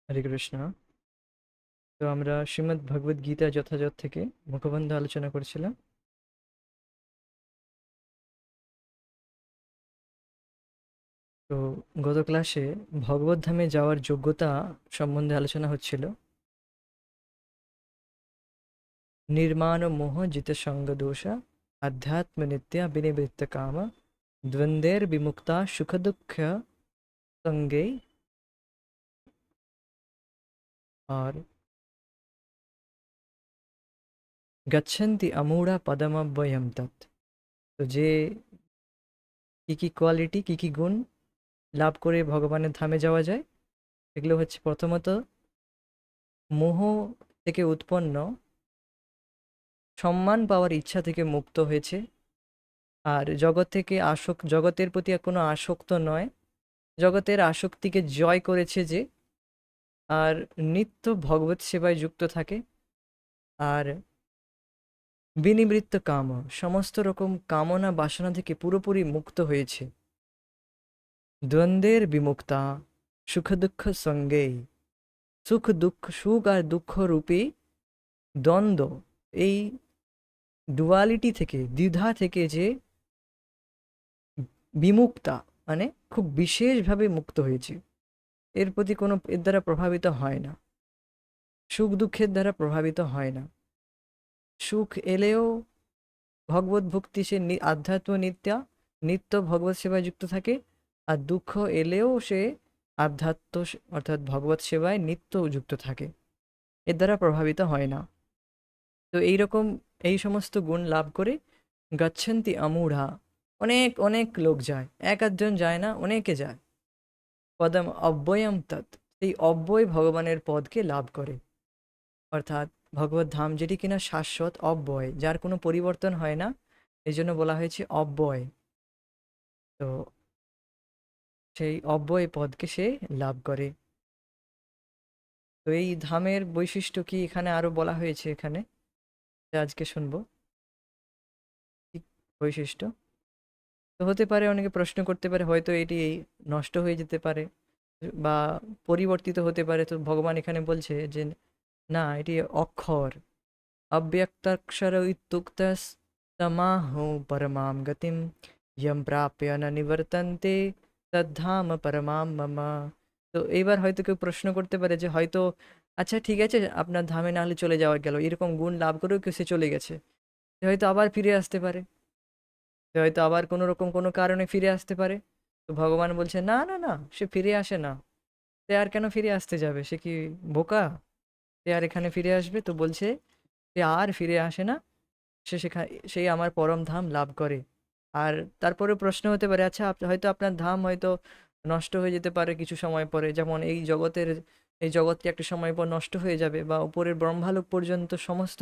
হরে কৃষ্ণ। তো আমরা শ্রীমদ্ ভগবদ গীতা যথাযথ থেকে মুখবন্ধ আলোচনা করছিলাম। তো গত ক্লাসে ভগবত ধামে যাওয়ার যোগ্যতা সম্বন্ধে আলোচনা হচ্ছিল। নির্মাণ মোহ জিত সঙ্গ দোষা আধ্যাত্ম নিত্যা বিনিবৃত্ত কাম দ্বন্দ্বের বিমুক্তা সুখ দুঃখ সঙ্গে। আর গচ্ছন্তি অমূঢ়া পদমব্যয়ম তৎ। তো যে কি কি কোয়ালিটি, কি কি গুণ লাভ করে ভগবানের ধামে যাওয়া যায়, এগুলো হচ্ছে প্রথমত মোহ থেকে উৎপন্ন সম্মান পাওয়ার ইচ্ছা থেকে মুক্ত হয়েছে। আর জগৎ থেকে জগতের প্রতি আর কোনো আসক্ত নয়, জগতের আসক্তিকে জয় করেছে যে। আর নিত্য ভগবত সেবায় যুক্ত থাকে। আর বিনিবৃত্ত কাম, সমস্ত রকম কামনা বাসনা থেকে পুরোপুরি মুক্ত হয়েছে। দ্বন্দ্বের বিমুক্তা সুখ দুঃখ সঙ্গেই। সুখ আর দুঃখ রূপী দ্বন্দ্ব, এই ডুয়ালিটি থেকে, দ্বিধা থেকে যে বিমুক্তা, মানে খুব বিশেষভাবে মুক্ত হয়েছে। এর প্রতি কোনো, এর দ্বারা প্রভাবিত হয় না, সুখ দুঃখের দ্বারা প্রভাবিত হয় না। সুখ এলেও ভগবত ভক্তি, সে আধ্যাত্ম নিত্যা, নিত্য ভগবত সেবায় যুক্ত থাকে। আর দুঃখ এলেও সে আধ্যাত্ম অর্থাৎ ভগবত সেবায় নিত্য যুক্ত থাকে, এর দ্বারা প্রভাবিত হয় না। তো এইরকম এই সমস্ত গুণ লাভ করে গচ্ছন্তি আমূঢ়া, অনেক অনেক লোক যায়, এক আধজন যায় না, অনেকে যায়। পদম অব্যয়ম তৎ, সেই অব্যয় ভগবানের পদকে লাভ করে। অর্থাৎ ভগবত ধাম যেটি কিনা শাশ্বত, অব্যয়, যার কোনো পরিবর্তন হয় না, এই জন্য বলা হয়েছে অব্যয়। তো সেই অব্যয় পদকে সে লাভ করে। তো এই ধামের বৈশিষ্ট্য কি এখানে আরো বলা হয়েছে, এখানে যা আজকে শুনবো। কি বৈশিষ্ট্য? তো হতে পারে অনেকে প্রশ্ন করতে পারে, হয়তো এটি নষ্ট হয়ে যেতে পারে বা পরিবর্তিত হতে পারে। তো ভগবান এখানে বলছে যে না, এটি অক্ষর, अव्यक्ताक्षर इत्युक्तस्तमाहो परमां गतिं यं প্রাপ্য ন নিবর্তন্তে তদ্ধাম পরমাম মম। তো এইবার হয়তো কেউ প্রশ্ন করতে পারে যে হয়তো, আচ্ছা ঠিক আছে, আপনার ধামে না হলে চলে যাওয়া গেল, এরকম গুণ লাভ করেও কেউ সে চলে গেছে, সে হয়তো আবার ফিরে আসতে পারে, সে হয়তো আবার কোনো রকম কোনো কারণে ফিরে আসতে পারে। তো ভগবান বলছে না না না, সে ফিরে আসে না। সে আর কেন ফিরে আসতে যাবে? সে কি বোকা? সে আর এখানে ফিরে আসবে? তো বলছে সে আর ফিরে আসে না, সে সেই আমার পরম ধাম লাভ করে। আর তারপরে প্রশ্ন হতে পারে, আচ্ছা হয়তো আপনার ধাম হয়তো নষ্ট হয়ে যেতে পারে কিছু সময় পরে, যেমন এই জগৎটি একটা সময় পর নষ্ট হয়ে যাবে, বা উপরের ব্রহ্মালোক পর্যন্ত সমস্ত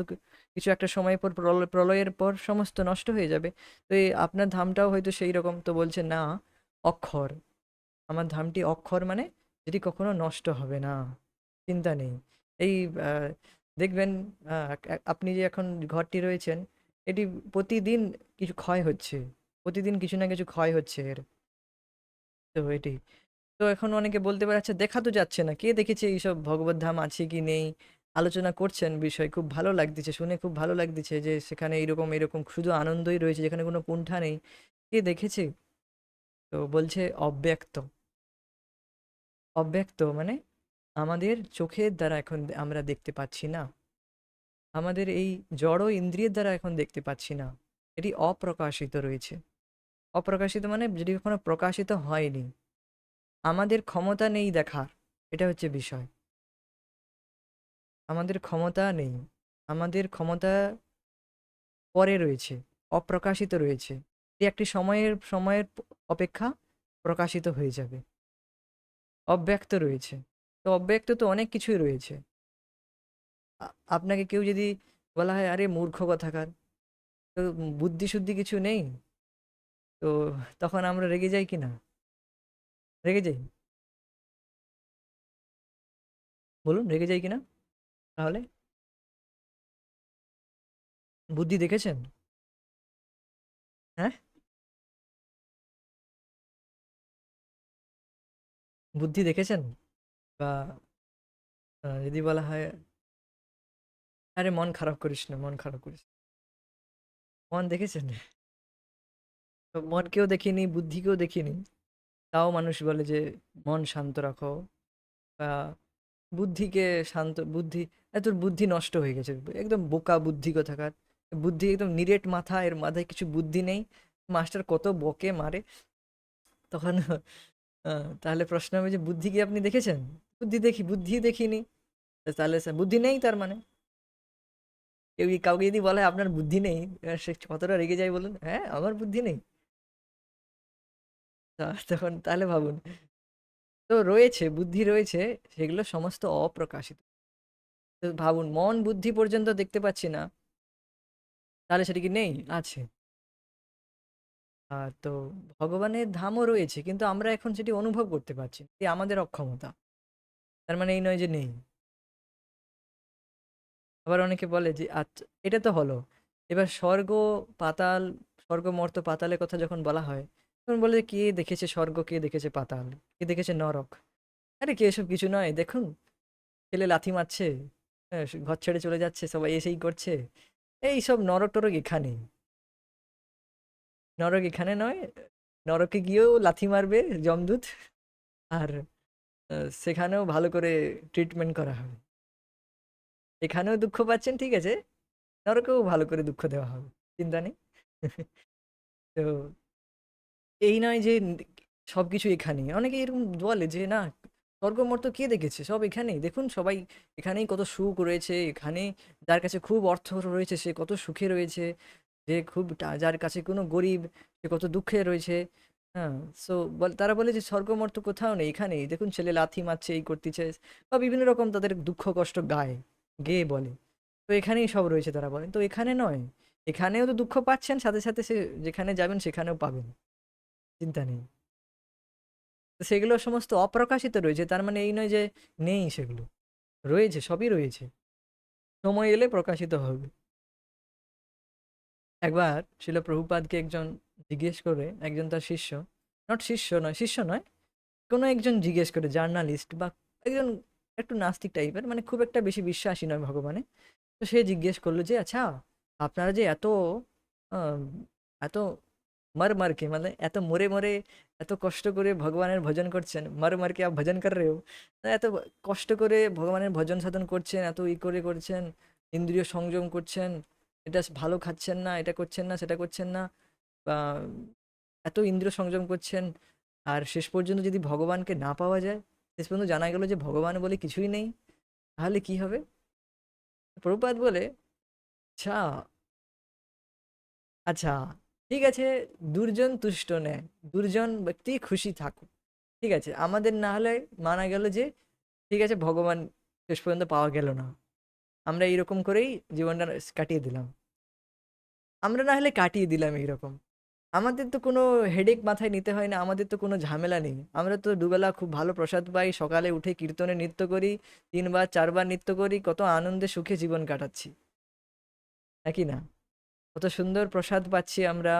কিছু একটা সময় পর প্রলয়ের পর সমস্ত নষ্ট হয়ে যাবে। তো এই আপনার ধামটাও হয়তো সেই রকম। তো বলছে না, অক্ষর, আমার ধামটি অক্ষর, মানে যেটি কখনো নষ্ট হবে না, চিন্তা নেই। এই দেখবেন, আপনি যে এখন ঘরটি রয়েছেন, এটি প্রতিদিন কিছু ক্ষয় হচ্ছে, প্রতিদিন কিছু না কিছু ক্ষয় হচ্ছে এর। তো এটি, তো এখন অনেকে বলতে পারে, আচ্ছা দেখা তো যাচ্ছে না, কে দেখেছে এইসব ভগবত ধাম আছে কি নেই? আলোচনা করছেন বিষয়, খুব ভালো লাগতেছে শুনে, খুব ভালো লাগতেছে যে সেখানে এরকম এরকম শুধু আনন্দই রয়েছে, যেখানে কোনো কুণ্ঠা নেই। কে দেখেছে? তো বলছে অব্যক্ত। অব্যক্ত মানে আমাদের চোখের দ্বারা এখন আমরা দেখতে পাচ্ছি না, আমাদের এই জড় ইন্দ্রিয়ের দ্বারা এখন দেখতে পাচ্ছি না, এটি অপ্রকাশিত রয়েছে। অপ্রকাশিত মানে যেটি কখনো প্রকাশিত হয়নি, আমাদের ক্ষমতা নেই দেখার, এটা হচ্ছে বিষয়। আমাদের ক্ষমতা নেই, আমাদের ক্ষমতা পরে রয়েছে, অপ্রকাশিত রয়েছে। এটি একটি সময়ের অপেক্ষা প্রকাশিত হয়ে যাবে। অব্যক্ত রয়েছে। তো অব্যক্ত তো অনেক কিছুই রয়েছে। আপনাকে কেউ যদি বলা হয়, আরে মূর্খ কথাকার, তো বুদ্ধি শুদ্ধি কিছু নেই, তো তখন আমরা রেগে যাই কি না? রেগে যাই? বলুন, রেগে যাই কিনা? তাহলে বুদ্ধি দেখেছেন? হ্যাঁ, বুদ্ধি দেখেছেন? বা যদি বলা হয়, আরে মন খারাপ করিস না, মন খারাপ করিস না। মন দেখেছেন? তো মনকেও দেখিনি, বুদ্ধিকেও দেখিনি। তাও মানুষ বলে যে মন শান্ত রাখো, বা বুদ্ধিকে শান্ত, বুদ্ধি, তোর বুদ্ধি নষ্ট হয়ে গেছে, একদম বোকা বুদ্ধি কোথাকার। বুদ্ধি একদম নিরেট মাথা, এর মাথায় কিছু বুদ্ধি নেই। মাস্টার কত বকে মারে তখন। তাহলে প্রশ্ন হবে যে বুদ্ধি কি আপনি দেখেছেন? বুদ্ধি দেখি, বুদ্ধি দেখিনি। তো তাহলে বুদ্ধি নেই তার মানে। কাউকে যদি বলে আপনার বুদ্ধি নেই, সে কতটা রেগে যায় বলুন, হ্যাঁ আমার বুদ্ধি নেই। তখন তাহলে ভাবুন, তো রয়েছে, বুদ্ধি রয়েছে, সেগুলো সমস্ত অপ্রকাশিত। তো ভাবুন, মন বুদ্ধি পর্যন্ত দেখতে পাচ্ছি না, তাহলে সেটা কি নেই? আছে। তো ভগবানের ধামও রয়েছে, কিন্তু আমরা এখন সেটি অনুভব করতে পারছি না। এই আমাদের অক্ষমতা। তার মানে এই নয় যে নেই। আবার অনেকে বলে যে আচ্ছা, এটা তো হলো, এবার স্বর্গ, পাতাল, স্বর্গ মর্ত পাতালের কথা যখন বলা হয়, তখন বলে যে কে দেখেছে স্বর্গ, কে দেখেছে পাতাল, কে দেখেছে নরক? আরে কে, এসব কিছু নয়, দেখুন ছেলে লাথি মারছে, ঘর ছেড়ে চলে যাচ্ছে, সবাই এসেই করছে। এই সব নরক টরক এখানে, নরক এখানে নয়। নরকে গিয়েও লাথি মারবে যমদূত, আর সেখানেও ভালো করে ট্রিটমেন্ট করা হবে। এখানেও দুঃখ পাচ্ছেন, ঠিক আছে, নরকেও ভালো করে দুঃখ দেওয়া হবে, চিন্তা নেই। তো এই নয় যে সবকিছু এখানেই। অনেকে এরকম বলে যে না, স্বর্গমর্ত কে দেখেছে, সব এখানেই দেখুন, সবাই এখানেই কত সুখ রয়েছে, এখানে যার কাছে খুব অর্থ রয়েছে সে কত সুখে রয়েছে, যে খুব যার কাছে কোনো গরিব সে কত দুঃখে রয়েছে। হ্যাঁ। সো তারা বলে যে স্বর্গমর্ত কোথাও নেই, এখানেই দেখুন ছেলে লাথি মারছে, এই করতেছে, বা বিভিন্ন রকম তাদের দুঃখ কষ্ট গায়, গেয়ে বলে। তো এখানেই সব রয়েছে তারা বলেন, তো এখানে নয়, এখানেও তো দুঃখ পাচ্ছেন, সাথে সাথে সে যেখানে যাবেন সেখানেও পাবেন, চিন্তা নেই। তো সেগুলো সমস্ত অপ্রকাশিত রয়েছে, তার মানে এই নয় যে নেই, সেগুলো রয়েছে, সবই রয়েছে, সময় এলে প্রকাশিত হবে। একবার শিল প্রভুপাদকে একজন জিজ্ঞেস করে, একজন তার শিষ্য, নট শিষ্য নয়, শিষ্য নয়, কোনো একজন জিজ্ঞেস করে, জার্নালিস্ট বা একজন একটু নাস্তিক টাইপের, মানে খুব একটা বেশি বিশ্বাসী নয় ভগবানে। তো সে জিজ্ঞেস করলো যে আচ্ছা, আপনারা যে এত আহ, এত मर मर के, मतलब এত মরে মরে এত কষ্ট করে ভগবানের ভজন করছেন, মর মর কে আপ ভজন কর রে হো, এত কষ্ট করে ভগবানের ভজন সাধন করছেন, এত করে করছেন, ইন্দ্রিয় সংযম করছেন, এটা ভালো খাচ্ছেন না, এটা করছেন না, সেটা করছেন না, বা এত ইন্দ্রিয় সংযম করছেন, আর শেষ পর্যন্ত যদি ভগবানকে না পাওয়া যায়, শেষ পর্যন্ত জানা গেল যে ভগবান বলে কিছুই নেই, তাহলে কি হবে? প্রভুপাদ বলে, আচ্ছা, আচ্ছা, ঠিক আছে, দুর্জন তুষ্ট নেয়, দুর্জন ব্যক্তি খুশি থাকুক, ঠিক আছে, আমাদের না হলে মানা গেল যে ঠিক আছে, ভগবান শেষ পর্যন্ত পাওয়া গেল না, আমরা এইরকম করেই জীবনটা কাটিয়ে দিলাম, আমরা না হলে কাটিয়ে দিলাম এইরকম। আমাদের তো কোনো হেডেক মাথায় নিতে হয় না, আমাদের তো কোনো ঝামেলা নেই, আমরা তো দুবেলা খুব ভালো প্রসাদ পাই, সকালে উঠে কীর্তনে নৃত্য করি, 3 বার 4 বার নৃত্য করি, কত আনন্দে সুখে জীবন কাটাচ্ছি, নাকি না? কত সুন্দর প্রসাদ পাচ্ছি আমরা,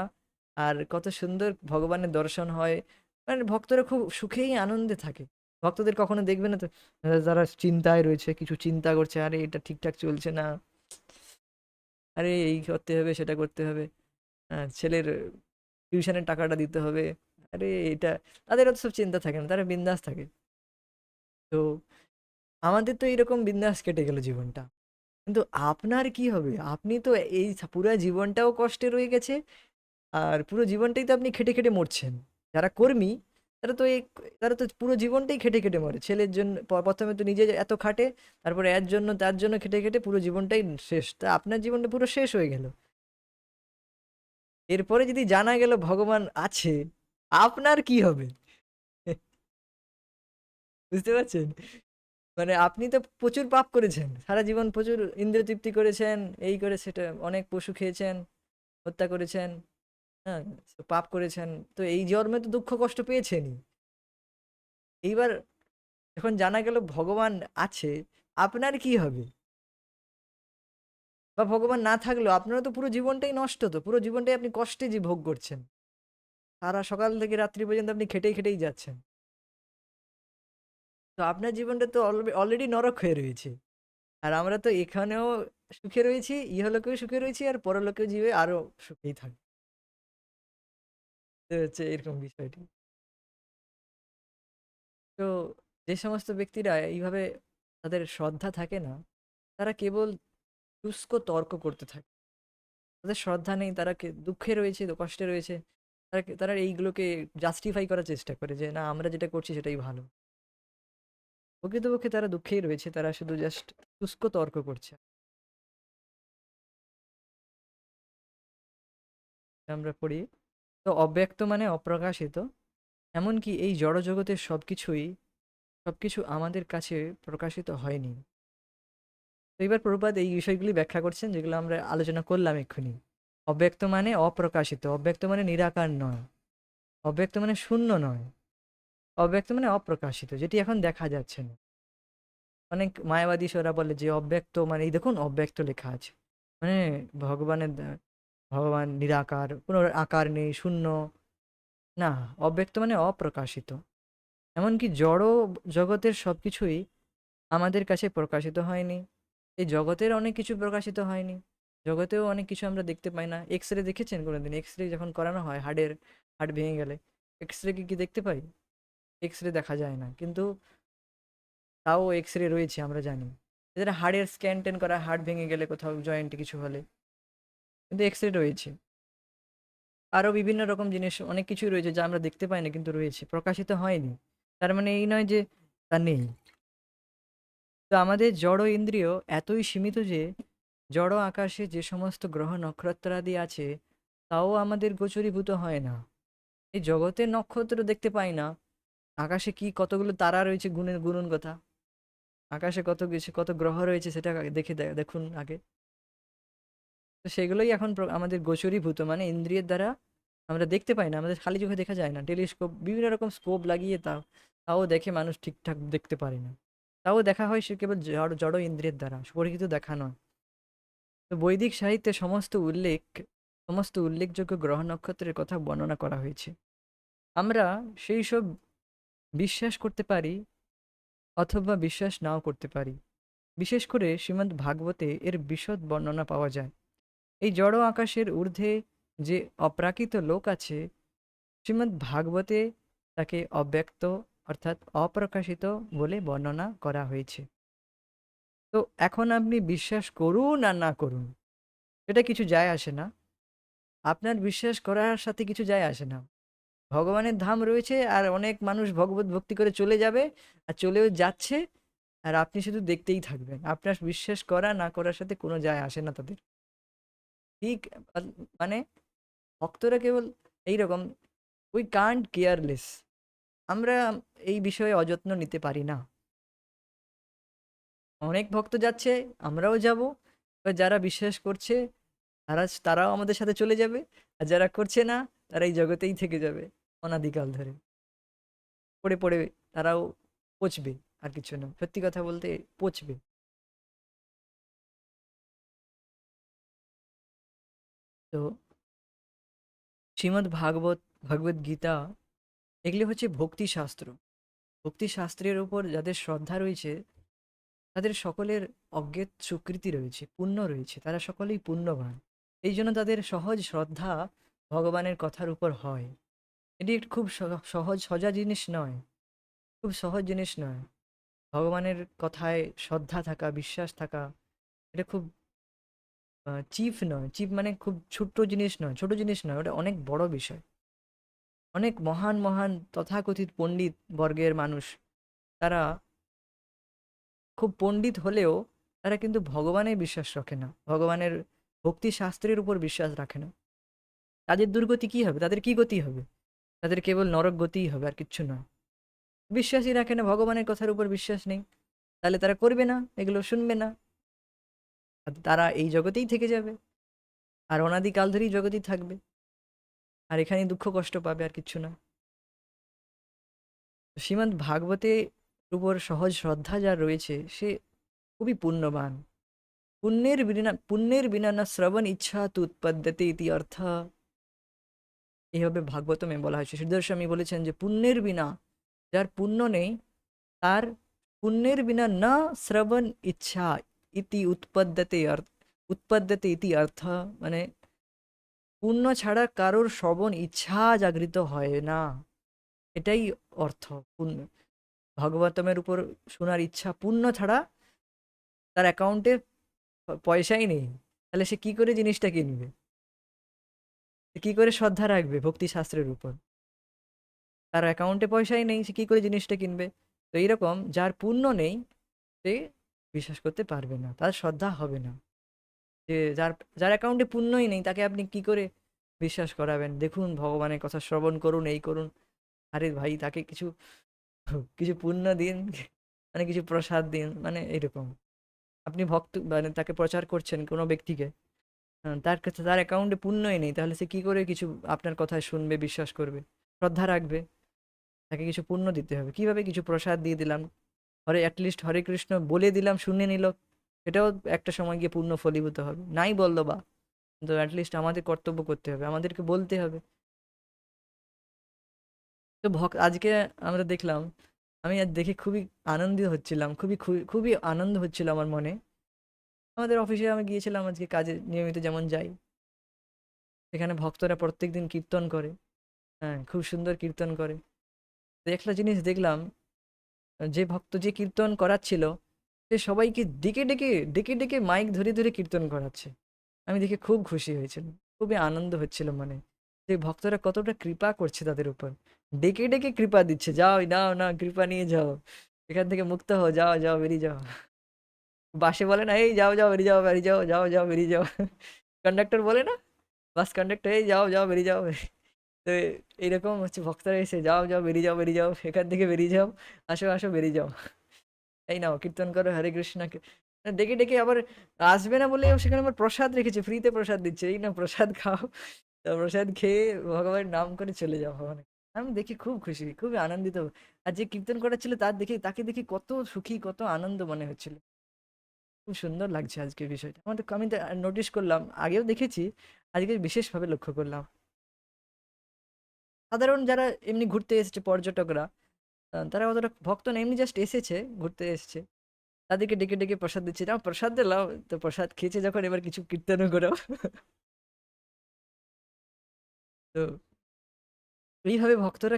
আর কত সুন্দর ভগবানের দর্শন হয়, মানে ভক্তরা খুব সুখেই আনন্দে থাকে। ভক্তদের কখনো দেখবে না তো যারা চিন্তায় রয়েছে, কিছু চিন্তা করছে, আরে এটা ঠিকঠাক চলছে না, আরে এই করতে হবে, সেটা করতে হবে, ছেলের টিউশনের টাকাটা দিতে হবে, আরে এটা, তাদের অত সব চিন্তা থাকে না, তারা বিন্দাস থাকে। তো আমাদের তো এইরকম বিন্দাস কেটে গেল জীবনটা, কিন্তু আপনার কি হবে? আপনি তো এই পুরা জীবনটাও কষ্টে রয়ে গেছে, আর পুরো জীবনটাই তো আপনি খেটে খেটে মরছেন। যারা কর্মী, তারা তো তারা তো পুরো জীবনটাই খেটে খেটে মরে, ছেলের জন্য প্রথমে তো নিজে এত খাটে, তারপরে এর জন্য তার জন্য খেটে খেটে পুরো জীবনটাই শেষ, তা আপনার জীবনটা পুরো শেষ হয়ে গেল। এরপরে যদি জানা গেল ভগবান আছে, আপনার কি হবে? বুঝতে পারছেন? মানে আপনি তো প্রচুর পাপ করেছেন, সারা জীবন প্রচুর ইন্দ্রিয় তৃপ্তি করেছেন, এই করে সেটা, অনেক পশু খেয়েছেন, হত্যা করেছেন, হ্যাঁ, পাপ করেছেন, তো এই জন্মে তো দুঃখ কষ্ট পেয়েছেনই। এইবার যখন জানা গেল ভগবান আছে, আপনার কি হবে? বা ভগবান না থাকলেও আপনারও তো পুরো জীবনটাই নষ্ট, তো পুরো জীবনটাই আপনি কষ্টে ভোগ করছেন, সারা সকাল থেকে রাত্রি পর্যন্ত আপনি খেটেই খেটেই যাচ্ছেন। তো আপনার জীবনটা তো অলরেডি নরক হয়ে রয়েছে। আর আমরা তো এখানেও সুখে রয়েছি, ইহলোকেও সুখে রয়েছি, আর পরলোকেও জীবে আরো সুখেই থাকবো। তো হচ্ছে এরকম বিষয়টি। তো যে সমস্ত ব্যক্তিরা এইভাবে তাদের শ্রদ্ধা থাকে না, তারা কেবল শুষ্ক তর্ক করতে থাকে। তাদের শ্রদ্ধা নেই, তারা দুঃখে রয়েছে, কষ্টে রয়েছে। তারা এইগুলোকে জাস্টিফাই করার চেষ্টা করে যে না, আমরা যেটা করছি সেটাই ভালো। প্রকৃতপক্ষে তারা দুঃখেই রয়েছে, তারা শুধু জাস্ট শুষ্ক তর্ক করছে। আমরা পড়ি, তো অব্যক্ত মানে অপ্রকাশিত, এমনকি এই জড়জগতের সবকিছু আমাদের কাছে প্রকাশিত হয়নি। তো এবার প্রভুপাদ এই বিষয়গুলি ব্যাখ্যা করছেন যেগুলো আমরা আলোচনা করলাম এক্ষুনি। অব্যক্ত মানে অপ্রকাশিত, অব্যক্ত মানে নিরাকার নয়, অব্যক্ত মানে শূন্য নয়, অব্যক্ত মানে অপ্রকাশিত, যেটি এখন দেখা যাচ্ছে না। অনেক মায়াবাদী ওরা বলে যে অব্যক্ত মানে এই দেখুন অব্যক্ত লেখা আছে, মানে ভগবানের ভগবান নিরাকার, কোনো আকার নেই, শূন্য। না, অব্যক্ত মানে অপ্রকাশিত। এমনকি জড় জগতের সবকিছুই আমাদের কাছে প্রকাশিত হয়নি। এই জগতের অনেক কিছু প্রকাশিত হয়নি। জগতেও অনেক কিছু আমরা দেখতে পাই না। এক্স রে দেখেছেন কোনোদিন? এক্স রে যখন করানো হয় হাড় ভেঙে গেলে, এক্স রে কি দেখতে পাই? এক্স রে দেখা যায় না, কিন্তু তাও এক্স রে রয়েছে, আমরা জানি। এদের হাড়ের স্ক্যান টেন করা, হাড় ভেঙে গেলে কোথাও জয়েন্টে কিছু হলে, কিন্তু এক্স রে রয়েছে। আরও বিভিন্ন রকম জিনিস, অনেক কিছুই রয়েছে যা আমরা দেখতে পাই না কিন্তু রয়েছে, প্রকাশিত হয়নি। তার মানে এই নয় যে তা নেই। তো আমাদের জড় ইন্দ্রিয় এতই সীমিত যে জড় আকাশে যে সমস্ত গ্রহ নক্ষত্রাদি আছে তাও আমাদের গোচরীভূত হয় না। এই জগতের নক্ষত্র দেখতে পাই না, আকাশে কি কতগুলো তারা রয়েছে গুনুন কথা, আকাশে কত কিছু, কত গ্রহ রয়েছে সেটা দেখুন আগে। তো সেগুলোই এখন আমাদের গোচরীভূত, মানে ইন্দ্রিয়ের দ্বারা আমরা দেখতে পাই না, আমাদের খালি চোখে দেখা যায় না। টেলিস্কোপ, বিভিন্ন রকম স্কোপ লাগিয়ে তাও দেখে মানুষ ঠিকঠাক দেখতে পারে না। তাও দেখা হয় সে কেবল জড় জড় ইন্দ্রিয়ের দ্বারা, পরিচিত দেখা নয়। তো বৈদিক সাহিত্যে সমস্ত উল্লেখযোগ্য গ্রহ নক্ষত্রের কথা বর্ণনা করা হয়েছে। আমরা সেই সব বিশ্বাস করতে পারি অথবা বিশ্বাস নাও করতে পারি। বিশেষ করে শ্রীমদ্ ভাগবতে এর বিশদ বর্ণনা পাওয়া যায়। এই জড় আকাশের ঊর্ধ্বে যে অপ্রাকৃত লোক আছে, শ্রীমদ্ ভাগবতে তাকে অব্যক্ত অর্থাৎ অপ্রকাশিত বলে বর্ণনা করা হয়েছে। তো এখন আপনি বিশ্বাস করুন আর না করুন, এটা কিছু যায় আসে না। আপনার বিশ্বাস করার সাথে কিছু যায় আসে না। ভগবানের ধাম রয়েছে, আর অনেক মানুষ ভগবত ভক্তি করে চলে যাবে, আর চলেও যাচ্ছে, আর আপনি শুধু দেখতেই থাকবেন। আপনার বিশ্বাস করা না করার সাথে কোনো যায় আসে না তাদের। ঠিক মানে ভক্তরা কেবল এইরকম, উই কান্ট কেয়ারলেস, আমরা এই বিষয়ে অযত্ন নিতে পারি না। অনেক ভক্ত যাচ্ছে, আমরাও যাব। এবার যারা বিশ্বাস করছে তারাও আমাদের সাথে চলে যাবে, আর যারা করছে না তারা এই জগতেই থেকে যাবে অনাদিকাল ধরে, পড়ে পড়ে তারাও পচবে, আর কিছু না, সত্যি কথা বলতে পচবে। তো শ্রীমদ্ ভগবত গীতা, এগুলি হচ্ছে ভক্তিশাস্ত্র। ভক্তিশাস্ত্রের উপর যাদের শ্রদ্ধা রয়েছে তাদের সকলের অজ্ঞেত স্বীকৃতি রয়েছে, পুণ্য রয়েছে, তারা সকলেই পুণ্যবান। এই জন্য তাদের সহজ শ্রদ্ধা ভগবানের কথার উপর হয়। এটি একটি খুব সহজ সজা জিনিস নয়, খুব সহজ জিনিস নয়। ভগবানের কথায় শ্রদ্ধা থাকা, বিশ্বাস থাকা, এটা খুব চিপ নয়। চিপ মানে খুব ছোট্ট জিনিস নয়, ছোট জিনিস নয়, ওটা অনেক বড় বিষয়। অনেক মহান মহান তথাকথিত পণ্ডিত বর্গের মানুষ, তারা খুব পণ্ডিত হলেও তারা কিন্তু ভগবানের বিশ্বাস রাখে না, ভগবানের ভক্তি শাস্ত্রের উপর বিশ্বাস রাখে না। তাদের দুর্গতি কি হবে? তাদের কি গতি হবে? তাদের কেবল নরক গতিই হবে, আর কিচ্ছু নয়। বিশ্বাসই রাখে না, ভগবানের কথার উপর বিশ্বাস নেই, তাহলে তারা করবে না, এগুলো শুনবে না, আর তারা এই জগতেই থেকে যাবে, আর অনাদিকাল ধরেই জগতেই থাকবে, আর এখানেই দুঃখ কষ্ট পাবে, আর কিচ্ছু না। শ্রীমদ্ ভাগবতে উপর সহজ শ্রদ্ধা যার রয়েছে সে খুবই পুণ্যবান। পুণ্যের বিনা না শ্রবণ ইচ্ছা তু উৎপদ্যতে ইতি অর্থ। এইভাবে ভাগবতমে বলা হয়েছে। সিদ্ধ গোস্বামী বলেছেন যে পুণ্যের বিনা, যার পুণ্য নেই, তার পুণ্যের বিনা না শ্রবণ ইচ্ছা ইতি উৎপদ্যতে ইতি অর্থ, মানে পুণ্য ছাড়া কারোর শ্রবণ ইচ্ছা জাগৃত হয় না, এটাই অর্থ। পুণ্য, ভাগবতমের উপর শোনার ইচ্ছা পুণ্য ছাড়া তার অ্যাকাউন্টে পয়সাই নেই, তাহলে সে কি করে জিনিসটা কিনবে, সে কি করে শ্রদ্ধা রাখবে ভক্তি শাস্ত্রের উপর? তার অ্যাকাউন্টে পয়সাই নেই, সে কি করে জিনিসটা কিনবে? তো এইরকম যার পুণ্য নেই সে বিশ্বাস করতে পারবে না, তার শ্রদ্ধা হবে না। যে যার যার অ্যাকাউন্টে পুণ্যই নেই তাকে আপনি কি করে বিশ্বাস করাবেন? দেখুন ভগবানের কথা শ্রবণ করুন, এই করুন। আরে ভাই তাকে কিছু কিছু পুণ্য দিন, মানে কিছু প্রসাদ দিন, মানে এরকম। আপনি ভক্ত মানে তাকে প্রচার করছেন কোনো ব্যক্তিকে, তার কাছে তার অ্যাকাউন্টে পুণ্যই নেই, তাহলে সে কি করে কিছু আপনার কথায় শুনবে, বিশ্বাস করবে, শ্রদ্ধা রাখবে? তাকে কিছু পুণ্য দিতে হবে। কিভাবে? কিছু প্রসাদ দিয়ে দিলাম, অ্যাটলিস্ট হরে কৃষ্ণ বলে দিলাম, শুনে নিল, এটাও একটা সময় গিয়ে পুণ্য ফলীভূত হবে। নাই বললো বা, কিন্তু অ্যাটলিস্ট আমাদের কর্তব্য করতে হবে, আমাদেরকে বলতে হবে। তো আজকে আমরা দেখলাম, আমি আজ দেখে খুবই আনন্দিত হচ্ছিলাম, খুবই আনন্দ হচ্ছিল আমার মনে। আমাদের অফিসে আমি গিয়েছিলাম আজকে কাজে, নিয়মিত যেমন যাই, সেখানে ভক্তরা প্রত্যেকদিন কীর্তন করে। হ্যাঁ, খুব সুন্দর কীর্তন করে। তো একটা জিনিস দেখলাম, যে ভক্ত যে কীর্তন করাচ্ছিল, সে সবাইকে ডেকে ডেকে মাইক ধরে ধরে কীর্তন করাচ্ছে। আমি দেখে খুব খুশি হয়েছিলাম, খুবই আনন্দ হচ্ছিল মনে, যে ভক্তরা কতটা কৃপা করছে তাদের উপর, ডেকে ডেকে কৃপা দিচ্ছে, যাও নাও না কৃপা নিয়ে যাও, এখান থেকে মুক্ত হও, যাও যাও বেরিয়ে যাও। বাসে বলে না, এই যাও যাও বেরিয়ে যাও, বেরিয়ে যাও, যাও যাও বেরিয়ে যাও। কন্ডাক্টর বলে না, বাস কন্ডাক্টর, এই যাও যাও বেরিয়ে যাও। তো এইরকম হচ্ছে, ভক্তরা এসে যাও যাও বেরিয়ে যাও, বেরিয়ে যাও এখান থেকে, বেরিয়ে যাও, আসো আসো বেরিয়ে যাও, এই নাও কীর্তন করো হরে কৃষ্ণ। ডেকে ডেকে আবার আসবে না বলে সেখানে আবার প্রসাদ রেখেছে, ফ্রিতে প্রসাদ দিচ্ছে, এই না প্রসাদ খাও, তো প্রসাদ খেয়ে ভগবানের নাম করে চলে যাও ভগবানের। আমি দেখি খুব খুশি, খুবই আনন্দিত। আর যে কীর্তন করাচ্ছিল তাকে দেখে কত সুখী, কত আনন্দ মনে হচ্ছিল। খুব সুন্দর লাগছে আজকে বিষয়টা আমাদের, আমি নোটিস করলাম, আগেও দেখেছি, আজকে বিশেষভাবে লক্ষ্য করলাম। সাধারণ যারা এমনি ঘুরতে এসেছে পর্যটকরা, তারা অতটা ভক্ত না, এমনি জাস্ট এসেছে, ঘুরতে এসেছে, তাদেরকে ডেকে ডেকে প্রসাদ দিচ্ছে, নাও প্রসাদ দিলাম, তো প্রসাদ খেয়েছে যখন, এবার কিছু কীর্তনও করো। তো এইভাবে ভক্তরা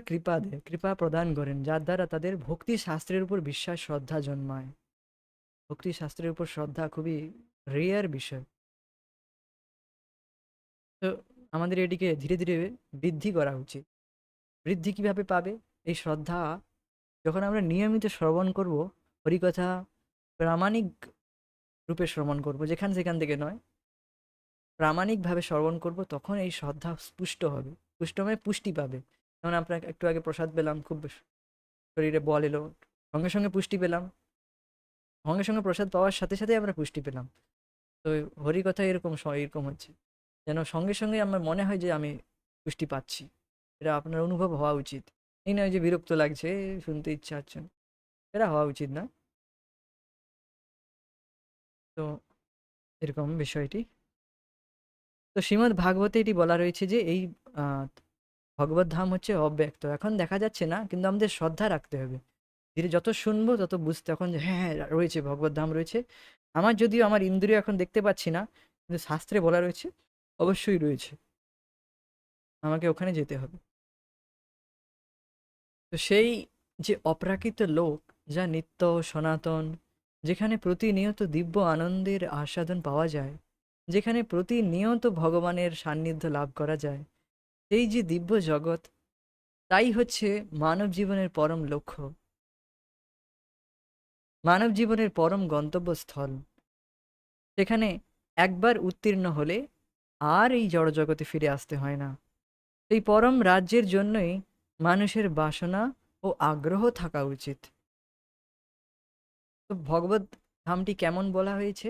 কৃপা প্রদান করেন, যার দ্বারা তাদের ভক্তি শাস্ত্রের উপর বিশ্বাস শ্রদ্ধা জন্মায়। ভক্তি শাস্ত্রের উপর শ্রদ্ধা খুবই রেয়ার বিষয়। তো আমাদের এটিকে ধীরে ধীরে বৃদ্ধি করা উচিত। বৃদ্ধি কিভাবে পাবে? এই শ্রদ্ধা যখন আমরা নিয়মিত শ্রবণ করব, হরিকথা প্রামাণিক রূপে শ্রবণ করব, যেখান সেখান থেকে নয়, প্রামাণিকভাবে শ্রবণ করব, তখন এই শ্রদ্ধা পুষ্ট হবে। পুষ্ট মানে পুষ্টি পাবে। যেমন আপনাকে একটু আগে প্রসাদ পেলাম, খুব শরীরে বল এলো, সঙ্গে সঙ্গে পুষ্টি পেলাম, সঙ্গে সঙ্গে প্রসাদ পাওয়ার সাথে সাথে আমরা পুষ্টি পেলাম। তো হরিকথা এরকম এরকম হচ্ছে, যেন সঙ্গে সঙ্গে আমার মনে হয় যে আমি পুষ্টি পাচ্ছি। এটা আপনার অনুভব হওয়া উচিত। এই নয় যে বিরক্ত লাগছে, শুনতে ইচ্ছা হচ্ছে না, এটা হওয়া উচিত না। তো এরকম বিষয়টি। তো শ্রীমদ্ ভাগবতে এটি বলা রয়েছে যে এই আহ, ভগবত ধাম হচ্ছে অব্যক্ত, এখন দেখা যাচ্ছে না, কিন্তু আমাদের শ্রদ্ধা রাখতে হবে। ধীরে যত শুনবো তত বুঝতে, তখন যে হ্যাঁ হ্যাঁ রয়েছে, ভগবত ধাম রয়েছে। আমার যদিও আমার ইন্দ্রিয় এখন দেখতে পাচ্ছি না, কিন্তু শাস্ত্রে বলা রয়েছে অবশ্যই রয়েছে, আমাকে ওখানে যেতে হবে। তো সেই যে অপ্রাকৃত লোক, যা নিত্য সনাতন, যেখানে প্রতিনিয়ত দিব্য আনন্দের আস্বাদন পাওয়া যায়, যেখানে প্রতিনিয়ত ভগবানের সান্নিধ্য লাভ করা যায়, সেই যে দিব্য জগৎ, তাই হচ্ছে মানব জীবনের পরম লক্ষ্য, মানব জীবনের পরম গন্তব্যস্থল। সেখানে একবার উত্তীর্ণ হলে আর এই জড়জগতে ফিরে আসতে হয় না। এই পরম রাজ্যের জন্যই মানুষের বাসনা ও আগ্রহ থাকা উচিত। তো ভগবত ধামটি কেমন বলা হয়েছে?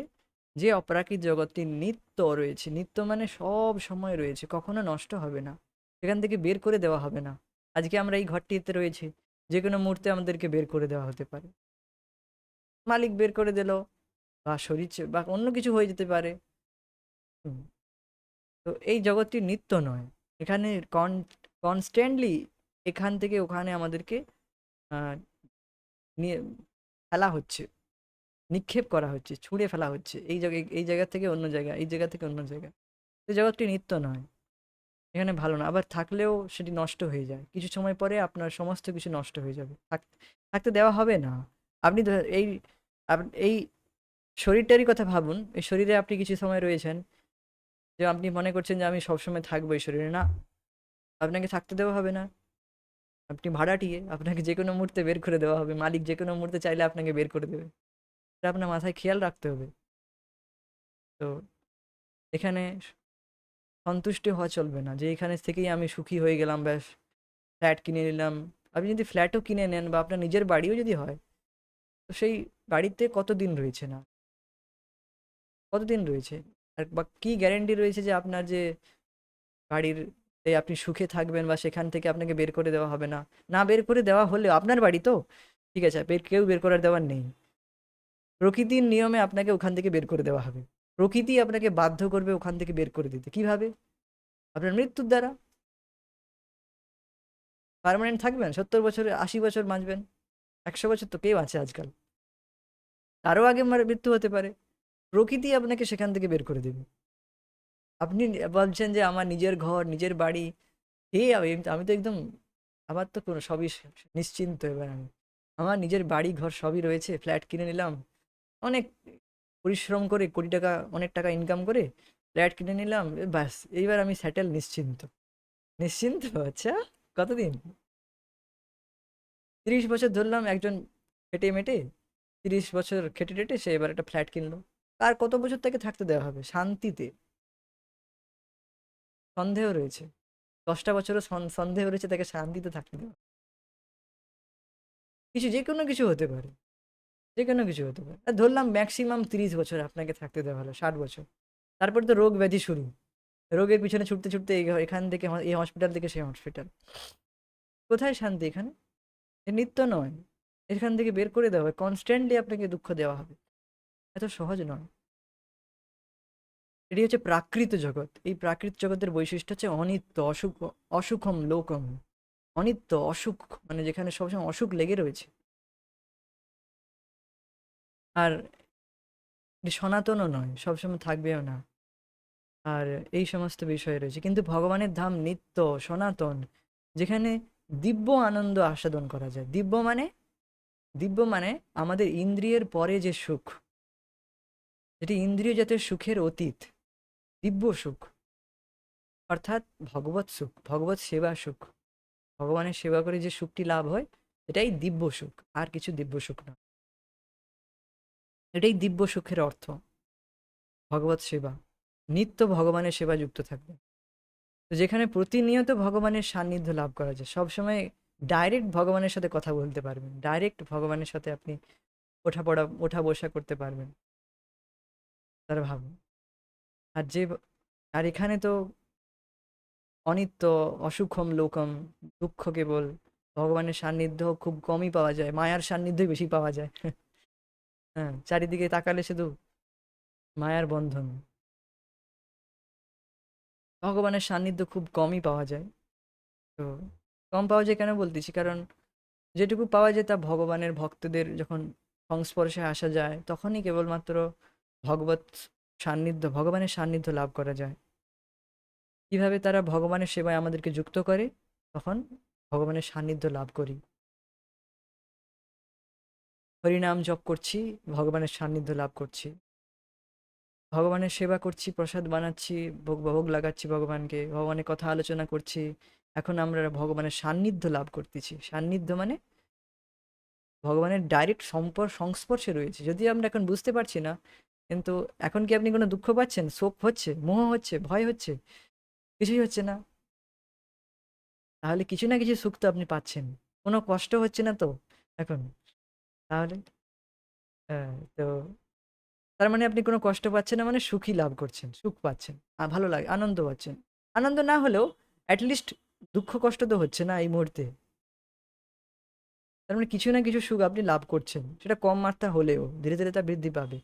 যে অপ্রাকৃত জগৎটি নিত্য রয়েছে, নিত্য মানে সব সময় রয়েছে, কখনো নষ্ট হবে না, সেখান থেকে বের করে দেওয়া হবে না। আজকে আমরা এই ঘরটিতে রয়েছি, যে কোনো মুহূর্তে আমাদেরকে বের করে দেওয়া হতে পারে, মালিক বের করে দিল, বা শরীর বা অন্য কিছু হয়ে যেতে পারে। হুম, তো এই জগৎটি নিত্য নয়, এখানে কনস্ট্যান্টলি এখান থেকে ওখানে আমাদেরকে আহ, নিয়ে ফেলা হচ্ছে, নিক্ষেপ করা হচ্ছে, ছুঁড়ে ফেলা হচ্ছে এই জায়গা থেকে অন্য জায়গা, এই জায়গা থেকে অন্য জায়গা। এই জগৎটি নিত্য নয়, এখানে ভালো না। আবার থাকলেও সেটি নষ্ট হয়ে যায়, কিছু সময় পরে আপনার সমস্ত কিছু নষ্ট হয়ে যাবে, থাকতে দেওয়া হবে না। আপনি এই শরীরটারই কথা ভাবুন, এই শরীরে আপনি কিছু সময় রয়েছেন, যে আপনি মনে করছেন যে আমি সবসময় থাকবো এই শরীরে, না, আপনাকে থাকতে দেওয়া হবে না। আপনি ভাড়াটিয়ে, আপনাকে যে কোনো মুহূর্তে বের করে দেওয়া হবে, মালিক যে কোনো মুহূর্তে চাইলে আপনাকে বের করে দেবে। এটা আপনার মাথায় খেয়াল রাখতে হবে। তো এখানে সন্তুষ্ট হওয়া চলবে না যে এখানে থেকেই আমি সুখী হয়ে গেলাম, ব্যাস ফ্ল্যাট কিনে নিলাম। আপনি যদি ফ্ল্যাটও কিনে নেন বা আপনার নিজের বাড়িও যদি হয়, তো সেই বাড়িতে কতদিন রয়েছে না, কতদিন রয়েছে, আর বা কি গ্যারেন্টি রয়েছে যে আপনার যে বাড়ির আপনি সুখে থাকবেন বা সেখান থেকে আপনাকে বের করে দেওয়া হবে না। না বের করে দেওয়া হলেও আপনার বাড়ি তো, ঠিক আছে, কেউ বের করার দেওয়ার নেই। প্রকৃতির নিয়মে আপনাকে ওখান থেকে বের করে দেওয়া হবে। প্রকৃতি আপনাকে বাধ্য করবে ওখান থেকে বের করে দিতে। কিভাবে? আপনার মৃত্যুর দ্বারা। পার্মানেন্ট থাকবেন 70 বছরে, 80 বছর বাঁচবেন, 100 বছর তো কেউ আছে আজকাল, তারও আগে মৃত্যু হতে পারে। প্রকৃতি আপনাকে সেখান থেকে বের করে দেবে। আপনি বলছেন যে আমার নিজের ঘর, নিজের বাড়ি, আমি তো একদম, আমার তো কোনো সবই নিশ্চিন্ত। এবার আমার নিজের বাড়ি ঘর সবই রয়েছে, ফ্ল্যাট কিনে নিলাম, অনেক পরিশ্রম করে কোটি টাকা, অনেক টাকা ইনকাম করে ফ্ল্যাট কিনে নিলাম, ব্যাস এইবার আমি সেটেল, নিশ্চিন্ত। নিশ্চিন্ত, আচ্ছা, কতদিন? 30 বছর ধরলাম একজন খেটে মেটে, 30 বছর খেটে টেটে সে এবার একটা ফ্ল্যাট কিনলো। আর কত বছর তাকে থাকতে দেওয়া হবে শান্তিতে? সন্দেহ রয়েছে, 10টা বছরও সন্দেহ রয়েছে তাকে শান্তিতে থাকতে দেওয়া। যে কোনো কিছু হতে পারে, যে কোনো কিছু হতে পারে। আর ধরলাম ম্যাক্সিমাম 30 বছর আপনাকে থাকতে দেওয়া হলো, 60 বছর। তারপর তো রোগ ব্যাধি শুরু, রোগের পিছনে ছুটতে ছুটতে এখান থেকে এই হসপিটাল থেকে সেই হসপিটাল। কোথায় শান্তি এখানে? এ নিত্য নয়, এখান থেকে বের করে দেওয়া হবে, কনস্ট্যান্টলি আপনাকে দুঃখ দেওয়া হবে। এত সহজ নয়। এটি হচ্ছে প্রাকৃত জগৎ। এই প্রাকৃত জগতের বৈশিষ্ট্য হচ্ছে অনিত্য, অসুখম লোকম। অনিত্য, অসুখ, মানে যেখানে সবসময় অসুখ লেগে রয়েছে। আর এটি সনাতনও নয়, সবসময় থাকবেও না। আর এই সমস্ত বিষয় রয়েছে, কিন্তু ভগবানের ধাম নিত্য, সনাতন, যেখানে দিব্য আনন্দ আস্বাদন করা যায়। দিব্য মানে আমাদের ইন্দ্রিয়ের পরে যে সুখ, যেটি ইন্দ্রিয় জাতের সুখের অতীত, দিব্য সুখ, অর্থাৎ ভগবৎ সুখ, ভগবৎ সেবা সুখ। ভগবানের সেবা করে যে সুখটি লাভ হয়, এটাই দিব্য সুখ, আর কিছু দিব্য সুখ না। এটাই দিব্য সুখের অর্থ, ভগবৎ সেবা। নিত্য ভগবানের সেবা যুক্ত থাকবে। তো যেখানে প্রতিনিয়ত ভগবানের সান্নিধ্য লাভ করা যায়, সবসময় ডাইরেক্ট ভগবানের সাথে কথা বলতে পারবেন, ডাইরেক্ট ভগবানের সাথে আপনি ওঠা বসা করতে পারবেন। তারা ভাবুন। আর আর এখানে তো অনিত্য, অসুখম লোকম, দুঃখ কেবল। ভগবানের সান্নিধ্য খুব কমই পাওয়া যায়, মায়ার সান্নিধ্যই বেশি পাওয়া যায়। হ্যাঁ, চারিদিকে তাকালে শুধু মায়ার বন্ধন। ভগবানের সান্নিধ্য খুব কমই পাওয়া যায়। তো কম পাওয়া যায় কেন বলতেছি, কারণ যেটুকু পাওয়া যায় তা ভগবানের ভক্তদের যখন সংস্পর্শে আসা যায়, তখনই কেবলমাত্র ভগবত ভগবানের সান্নিধ্য লাভ করা যায়। কিভাবে তারা ভগবানের সেবায় আমাদেরকে যুক্ত করে, তখন ভগবানের সান্নিধ্য লাভ করি। হরিনাম জপ করছি, ভগবানের সান্নিধ্য লাভ করছি। ভগবানের সেবা করছি, প্রসাদ বানাচ্ছি, ভোগ লাগাচ্ছি ভগবানকে, ভগবানের কথা আলোচনা করছি, এখন আমরা ভগবানের সান্নিধ্য লাভ করতেছি। সান্নিধ্য মানে ভগবানের ডাইরেক্ট সংস্পর্শে রয়েছে, যদি আমরা এখন বুঝতে পারছি না। কিন্তু এখন কি আপনি কোনো দুঃখ পাচ্ছেন, শোক হচ্ছে, মোহ হচ্ছে, ভয় হচ্ছে? কিছুই হচ্ছে না। তাহলে কিছু না কিছু সুখ তো আপনি পাচ্ছেন, কোনো কষ্ট হচ্ছে না তো এখন। তাহলে তো তার মানে আপনি কোনো কষ্ট পাচ্ছেন না, মানে সুখী লাভ করছেন, সুখ পাচ্ছেন, ভালো লাগে, আনন্দ পাচ্ছেন। আনন্দ না হলেও অ্যাটলিস্ট দুঃখ কষ্ট তো হচ্ছে না এই মুহূর্তে। তার মানে কিছু না কিছু সুখ আপনি লাভ করছেন, সেটা কম মাত্রা হলেও ধীরে ধীরে তা বৃদ্ধি পাবে।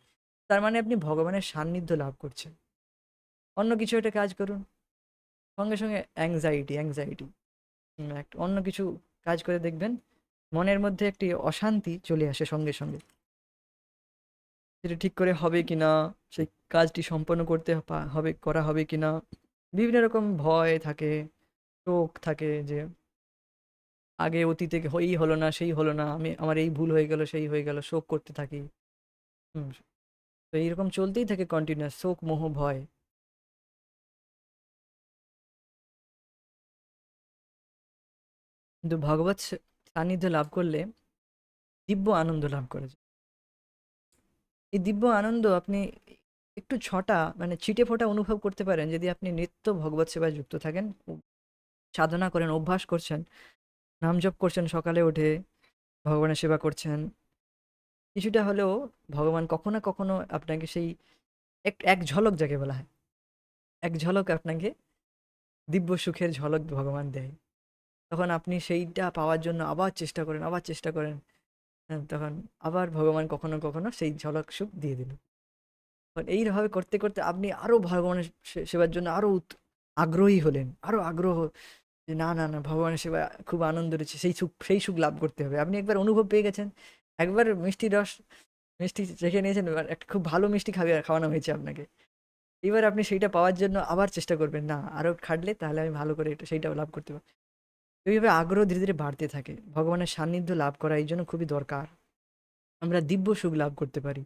তার মানে আপনি ভগবানের সান্নিধ্য লাভ করছেন। অন্য কিছু একটা কাজ করুন, সঙ্গে সঙ্গে অ্যাংজাইটি, অন্য কিছু কাজ করে দেখবেন, মনের মধ্যে একটি অশান্তি চলে আসে সঙ্গে সঙ্গে। সেটা ঠিক করে হবে কিনা, সেই কাজটি সম্পন্ন করতে হবে, করা হবে কিনা, বিভিন্ন রকম ভয় থাকে, শোক থাকে যে আগে অতীতে এই হলো না, সেই হলো না, আমি আমার এই ভুল হয়ে গেল, সেই হয়ে গেল, শোক করতে থাকি। হুম, তো এইরকম চলতেই থাকে কন্টিনিউয়াস শোক, মোহ, ভয়। কিন্তু ভগবত সান্নিধ্য লাভ করলে দিব্য আনন্দ লাভ করা যায়। এই দিব্য আনন্দ আপনি একটু ছটা মানে ছিটে ফোঁটা অনুভব করতে পারেন যদি আপনি নিত্য ভগবত সেবায় যুক্ত থাকেন, সাধনা করেন, অভ্যাস করছেন, নাম জপ করছেন, সকালে উঠে ভগবানের সেবা করছেন। কিছুটা হলেও ভগবান কখনো না কখনো আপনাকে সেই এক এক ঝলক যাকে বলা হয়, এক ঝলক আপনাকে দিব্য সুখের ঝলক ভগবান দেয়। তখন আপনি সেইটা পাওয়ার জন্য আবার চেষ্টা করেন, আবার চেষ্টা করেন। হ্যাঁ, তখন আবার ভগবান কখনো কখনো সেই ঝলক সুখ দিয়ে দিল। তখন এইভাবে করতে করতে আপনি আরো ভগবানের সেবার জন্য আরো আগ্রহী হলেন, আরো আগ্রহ যে না না না, ভগবানের সেবা খুব আনন্দ রয়েছে, সেই সুখ লাভ করতে হবে। আপনি একবার অনুভব পেয়ে গেছেন, একবার মিষ্টি রস, মিষ্টি চেখে নিয়েছেন, এবার একটা খুব ভালো মিষ্টি খাওয়ানো হয়েছে আপনাকে। এবার আপনি সেইটা পাওয়ার জন্য আবার চেষ্টা করবেন, না আরো খাটলে তাহলে আমি ভালো করে সেইটাও লাভ করতে পারবো। এইভাবে আগ্রহ ধীরে ধীরে বাড়তে থাকে। ভগবানের সান্নিধ্য লাভ করা এই জন্য খুবই দরকার। আমরা দিব্য সুখ লাভ করতে পারি।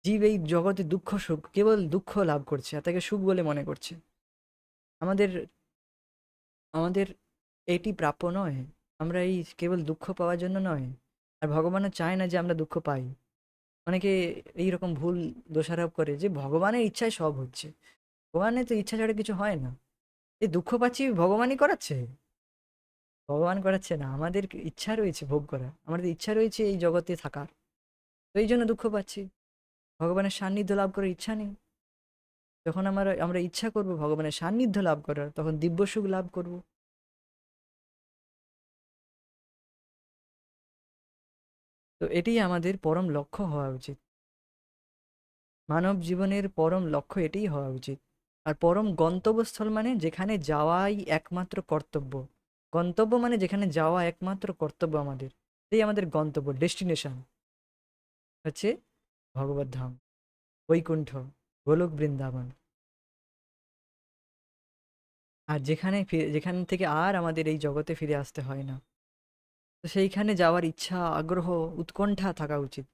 জীব এই জগতে দুঃখ সুখ কেবল দুঃখ লাভ করছে আর তাকে সুখ বলে মনে করছে। আমাদের আমাদের এটি প্রাপ্য নয়। আমরা এই কেবল দুঃখ পাওয়ার জন্য নয়, আর ভগবানও চায় না যে আমরা দুঃখ পাই। অনেকে এইরকম ভুল দোষারোপ করে যে ভগবানের ইচ্ছায় সব হচ্ছে। ভগবানের তো ইচ্ছা ছাড়া কিছু হয় না। এই দুঃখ পাচ্ছি ভগবানই করাচ্ছে। ভগবান করাচ্ছে না, আমাদের ইচ্ছা রয়েছে ভোগ করা, আমাদের ইচ্ছা রয়েছে এই জগতে থাকার, তো এই জন্য দুঃখ পাচ্ছি। ভগবানের সান্নিধ্য লাভ করার ইচ্ছা নেই। যখন আমরা ইচ্ছা করব ভগবানের সান্নিধ্য লাভ করার, তখন দিব্য সুখ লাভ করব। তো এটি আমাদের পরম লক্ষ্য হওয়া উচিত। মানব জীবনের পরম লক্ষ্য এটাই হওয়া উচিত। আর পরম গন্তব্যস্থল মানে যেখানে যাওয়াই একমাত্র কর্তব্য। গন্তব্য মানে যেখানে যাওয়া একমাত্র কর্তব্য আমাদের, এই আমাদের গন্তব্য, ডেস্টিনেশন হচ্ছে ভগবত ধাম, বৈকুণ্ঠ, গোলক বৃন্দাবন। আর যেখান থেকে আর আমাদের এই জগতে ফিরে আসতে হয় না। তো সেইখানে যাওয়ার ইচ্ছা, আগ্রহ, উৎকণ্ঠা থাকা উচিত।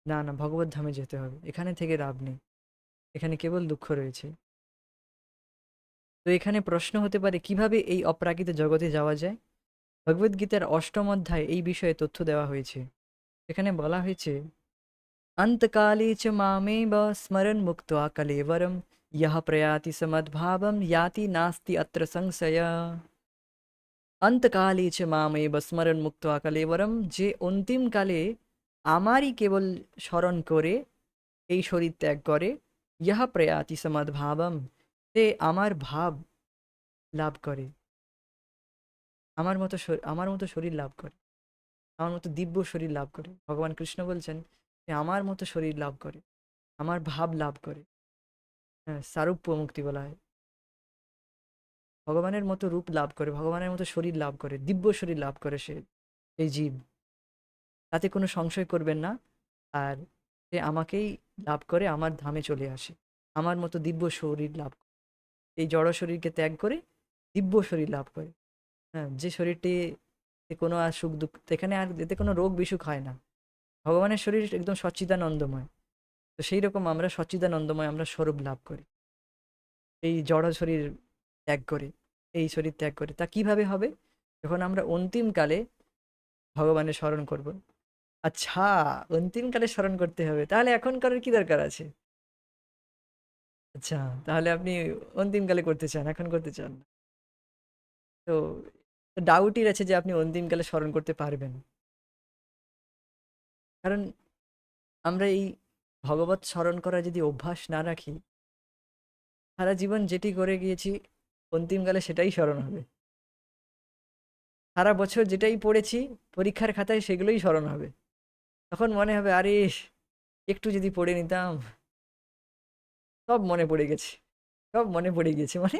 না না, ভগবত ধামে যেতে হবে, এখানে থেকে লাভ নেই, এখানে কেবল দুঃখ রয়েছে। তো এখানে প্রশ্ন হতে পারে কিভাবে এই অপ্রাকৃত জগতে যাওয়া যায়। ভগবদ্গীতার অষ্টম অধ্যায় এই বিষয়ে তথ্য দেওয়া হয়েছে। এখানে বলা হয়েছে, অন্তকালে চ মামেব স্মরণ মুক্ত্বা কলেবরম ইহ প্রয়াতি সমদ্ভাবম ইয়াতি নাস্তি অত্র সংশয়। অন্তকালে চ মামেব স্মরণ মুক্ত্বা কলেবরম, যে অন্তিমকালে আমারই কেবল স্মরণ করে এই শরীর ত্যাগ করে, ইহ প্রয়াতি সমদ্ভাবম, সে আমার ভাব লাভ করে, আমার মতো শরীর লাভ করে, আমার মতো দিব্য শরীর লাভ করে। ভগবান কৃষ্ণ বলছেন যে আমার মতো শরীর লাভ করে, আমার ভাব লাভ করে। হ্যাঁ, সারূপ্য মুক্তি বলা হয়। ভগবানের মতো রূপ লাভ করে, ভগবানের মতো শরীর লাভ করে, দিব্য শরীর লাভ করে সে, এই জীব। তাতে কোনো সংশয় করবেন না। আর সে আমাকেই লাভ করে আমার ধামে চলে আসে, আমার মতো দিব্য শরীর লাভ করে, এই জড় শরীরকে ত্যাগ করে দিব্য শরীর লাভ করে। হ্যাঁ, যে শরীরটি কোনো আর সুখ দুঃখ, এখানে আর এতে কোনো রোগ বিসুখ হয় না। ভগবানের শরীর একদম সচ্চিদানন্দময়। তো সেই রকম আমরা সচ্চিদানন্দময় আমরা স্বরূপ লাভ করি এই জড় শরীর ত্যাগ করে, এই শরীর ত্যাগ করে। তা কিভাবে হবে? যখন আমরা অন্তিমকালে ভগবানের স্মরণ করব। আচ্ছা, অন্তিমকালে স্মরণ করতে হবে, তাহলে এখন করার কি দরকার আছে? আচ্ছা, তাহলে আপনি অন্তিমকালে করতে চান, এখন করতে চান না। তো ডাউটই আছে যে আপনি অন্তিমকালে স্মরণ করতে পারবেন। কারণ আমরা এই ভগবত স্মরণ করা যদি অভ্যাস না রাখি, সারা জীবন যেটি করে গিয়েছি অন্তিমকালে সেটাই স্মরণ হবে। সারা বছর যেটাই পড়েছি পরীক্ষার খাতায় সেগুলোই স্মরণ হবে। তখন মনে হবে আরে একটু যদি পড়ে নিতাম, সব মনে পড়ে গেছে, সব মনে পড়ে গিয়েছে। মানে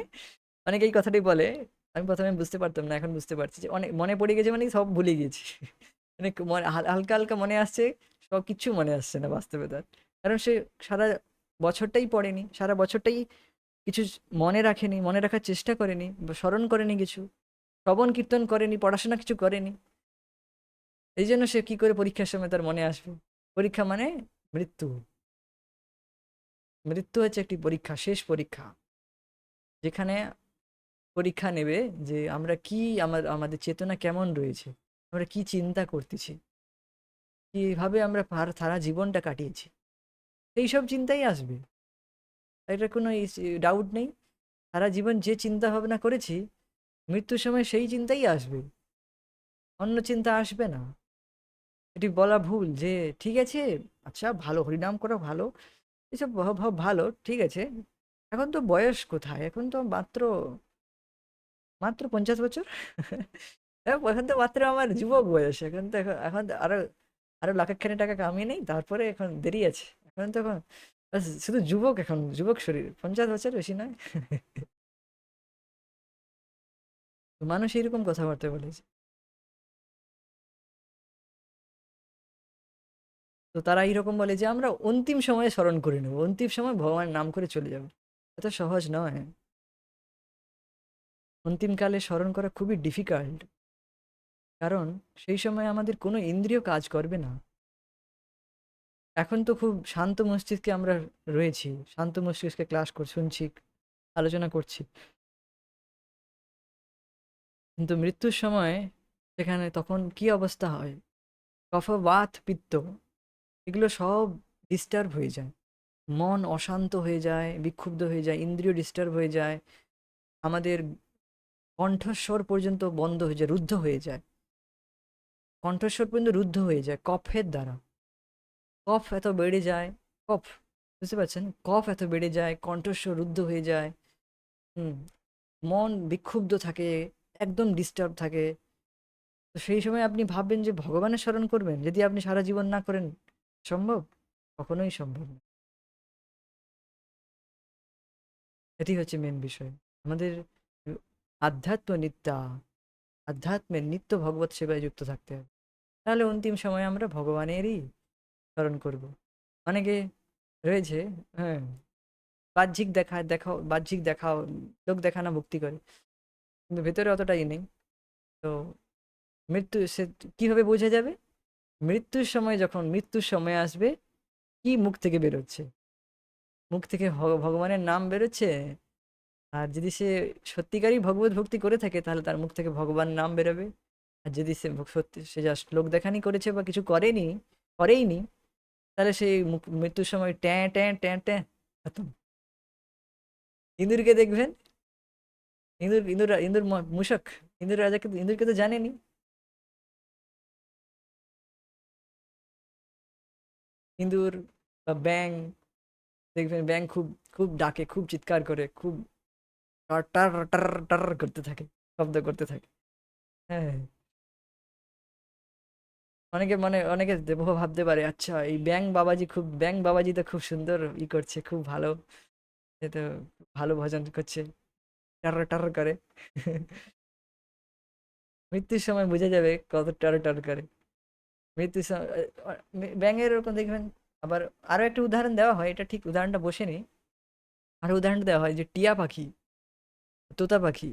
অনেকে এই কথাটাই বলে, আমি প্রথমে বুঝতে পারতাম না, এখন বুঝতে পারছি যে অনেক মনে পড়ে গেছে মানে সব ভুলে গিয়েছি। মানে হালকা হালকা মনে আসছে, সব কিচ্ছু মনে আসছে না বাস্তবে তার। কারণ সে সারা বছরটাই পড়েনি, সারা বছরটাই কিছু মনে রাখেনি, মনে রাখার চেষ্টা করেনি বা স্মরণ করেনি কিছু, শ্রবণ কীর্তন করেনি, পড়াশোনা কিছু করেনি। এই জন্য সে কি করে পরীক্ষার সময় তার মনে আসবে? পরীক্ষা মানে মৃত্যু। মৃত্যু হচ্ছে একটি পরীক্ষা, শেষ পরীক্ষা, যেখানে পরীক্ষা নেবে যে আমরা কি, আমাদের চেতনা কেমন রয়েছে, আমরা কি চিন্তা করতেছি, কিভাবে আমরা সারা জীবনটা কাটিয়েছি, সেই সব চিন্তাই আসবে। এটা কোনো ডাউট নেই। সারা জীবন যে চিন্তা ভাবনা করেছি, মৃত্যুর সময় সেই চিন্তাই আসবে, অন্য চিন্তা আসবে না। এটি বলা ভুল যে ঠিক আছে, আচ্ছা ভালো, হরিনাম করা ভালো, এসব ভালো, ঠিক আছে। এখন তো বয়স কোথায়, এখন তো মাত্র মাত্র 50 বছর। এখন তো মাত্র আমার যুবক বয়স, এখন তো এখন এখন তো আরো আরো লাখখানি টাকা কামিয়ে নেই, তারপরে এখন দেরি আছে। এখন তো এখন ব্যাস শুধু যুবক, এখন যুবক শরীর, 50 বছর বেশি নয়। তো মানুষ এইরকম কথাবার্তা বলেছে। তো তারা এইরকম বলে যে আমরা অন্তিম সময়ে স্মরণ করে নেবো, অন্তিম সময় ভগবানের নাম করে চলে যাবো। এত সহজ নয়। অন্তিমকালে স্মরণ করা খুবই ডিফিকাল্ট। কারণ সেই সময় আমাদের কোনো ইন্দ্রিয় কাজ করবে না। এখন তো খুব শান্ত মস্তিষ্কে আমরা রয়েছি, শান্ত মস্তিষ্কে ক্লাস শুনছি, আলোচনা করছি। কিন্তু মৃত্যুর সময় সেখানে তখন কি অবস্থা হয়? কফ, বাত, পিত্ত, এগুলো সব ডিস্টার্ব হয়ে যায়। মন অশান্ত হয়ে যায়, বিক্ষুব্ধ হয়ে যায়, ইন্দ্রিয় ডিস্টার্ব হয়ে যায়, আমাদের কণ্ঠস্বর পর্যন্ত বন্ধ হয়ে যায়, রুদ্ধ হয়ে যায়। কণ্ঠস্বর পর্যন্ত রুদ্ধ হয়ে যায় কফের দ্বারা। কফ এত বেড়ে যায়, কফ, বুঝতে পারছেন? কফ এত বেড়ে যায়, কণ্ঠস্বর রুদ্ধ হয়ে যায়। হুম। মন বিক্ষুব্ধ থাকে, একদম ডিস্টার্ব থাকে। তো সেই সময় আপনি ভাববেন যে ভগবানের স্মরণ করবেন, যদি আপনি সারা জীবন না করেন? সম্ভব? কখনোই সম্ভব না। এটি হচ্ছে মেন বিষয়। আমাদের আধ্যাত্ম নিত্যা, আধ্যাত্মের নিত্য ভগবত সেবায় যুক্ত থাকতে হবে। তাহলে অন্তিম সময়ে আমরা ভগবানেরই স্মরণ করব। অনেকে রয়েছে, হ্যাঁ, বাহ্যিক দেখাও, লোক দেখানো ভক্তি করে, কিন্তু ভেতরে অতটাই নেই। তো সে কিভাবে বোঝা যাবে? মৃত্যুর সময় আসবে, কি মুখ থেকে বেরোচ্ছে? মুখ থেকে ভগবানের নাম বেরোচ্ছে। আর যদি সে সত্যিকারই ভগবত ভক্তি করে থাকে, তাহলে তার মুখ থেকে ভগবান নাম বেরোবে। আর যদি সত্যি সে জাস্ট লোক দেখানি করেছে বা কিছু করেইনি, তাহলে সেই মৃত্যুর সময় ট্যাঁ ট্যাঁ ট্যাঁ ট্যাঁ, খতম। ইঁদুরকে দেখবেন, ইঁদুর মূষক, ইঁদুরকে তো জানেনি। ইঁদুর বা ব্যাং, দেখবেন ব্যাং খুব খুব ডাকে, খুব চিৎকার করে, খুব টার টার টার টার করতে থাকে, শব্দ করতে থাকে। হ্যাঁ, অনেকে ভাবতে পারে আচ্ছা এই ব্যাং বাবাজি তো খুব সুন্দর করছে, খুব ভালো, এ তো ভালো ভজন করছে, টার টার করে। মৃত্যুর সময় বোঝা যাবে কত টার টার করে। মৃত্যুর সময় ব্যাঙের ওরকম দেখবেন। আবার আরো একটা উদাহরণ দেওয়া হয়, এটা ঠিক উদাহরণটা বসেনি। আরো উদাহরণ দেওয়া হয় যে টিয়া পাখি, তোতা পাখি,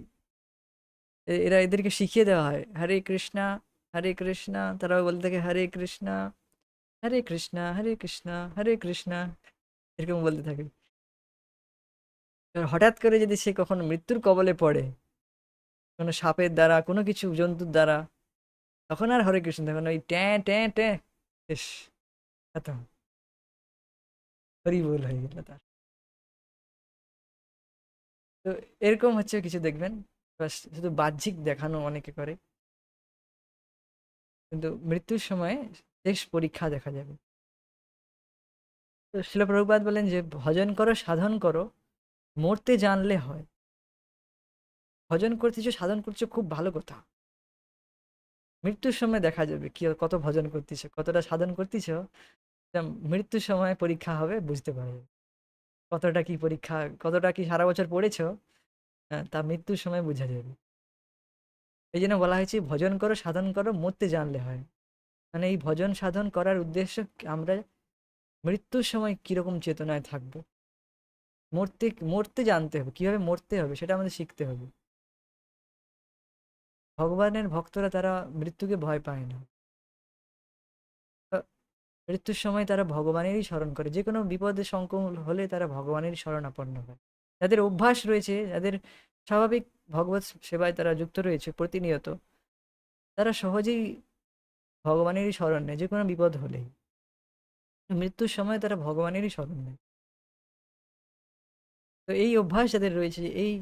এদেরকে শিখিয়ে দেওয়া হয় হরে কৃষ্ণা, হরে কৃষ্ণা, তারাও বলতে থাকে হরে কৃষ্ণা, হরে কৃষ্ণা, হরে কৃষ্ণা, হরে কৃষ্ণা, এরকম বলতে থাকে। এবার হঠাৎ করে যদি সে কখনো মৃত্যুর কবলে পড়ে, কোনো সাপের দ্বারা, কোনো কিছু জন্তুর দ্বারা, তখন আর হরে কৃষ্ণ, তখন ওই ট্যাঁ ট্যাঁ ট্যাঁ, শেষ, খতম, হরি বল হয়ে গেল তার। তো এরকম হচ্ছে কিছু দেখবেন। বাস শুধু বাহ্যিক দেখানো অনেকে করে, কিন্তু মৃত্যুর সময় শেষ পরীক্ষা দেখা যাবে। তো শিল প্রভুপাদ বলেন যে ভজন করো, সাধন করো, মরতে জানলে হয়। ভজন করতেছো, সাধন করছো, খুব ভালো কথা। মৃত্যুর সময় দেখা যাবে কি কত ভজন করতেছো, কতটা সাধন করতেছো। তা মৃত্যুর সময় পরীক্ষা হবে, বুঝতে পারবে কতটা কি পরীক্ষা, কতটা কি সারা বছর পড়েছো। তা মৃত্যুর সময় বোঝা যাবে। এই জন্য বলা হয়েছে ভজন করো, সাধন করো, মরতে জানলে হয়। মানে এই ভজন সাধন করার উদ্দেশ্য আমরা মৃত্যুর সময় কিরকম চেতনায় থাকবো, মরতে মরতে জানতে হবে, কিভাবে মরতে হবে সেটা আমাদের শিখতে হবে। ভগবানের ভক্তরা তারা মৃত্যুকে ভয় পায় না। আহ, মৃত্যুর সময় তারা ভগবানেরই স্মরণ করে, যে কোনো বিপদে সংকুল হলে তারা ভগবানেরই শরণাপন্ন হয়। যাদের অভ্যাস রয়েছে, যাদের স্বাভাবিক ভগবত সেবায় তারা যুক্ত রয়েছে প্রতিনিয়ত, তারা সহজেই ভগবানেরই শরণ নেয় যে কোনো বিপদ হলেই। মৃত্যুর সময় তারা ভগবানেরই শরণ নেয়। তো এই অভ্যাস যাদের রয়েছে, এই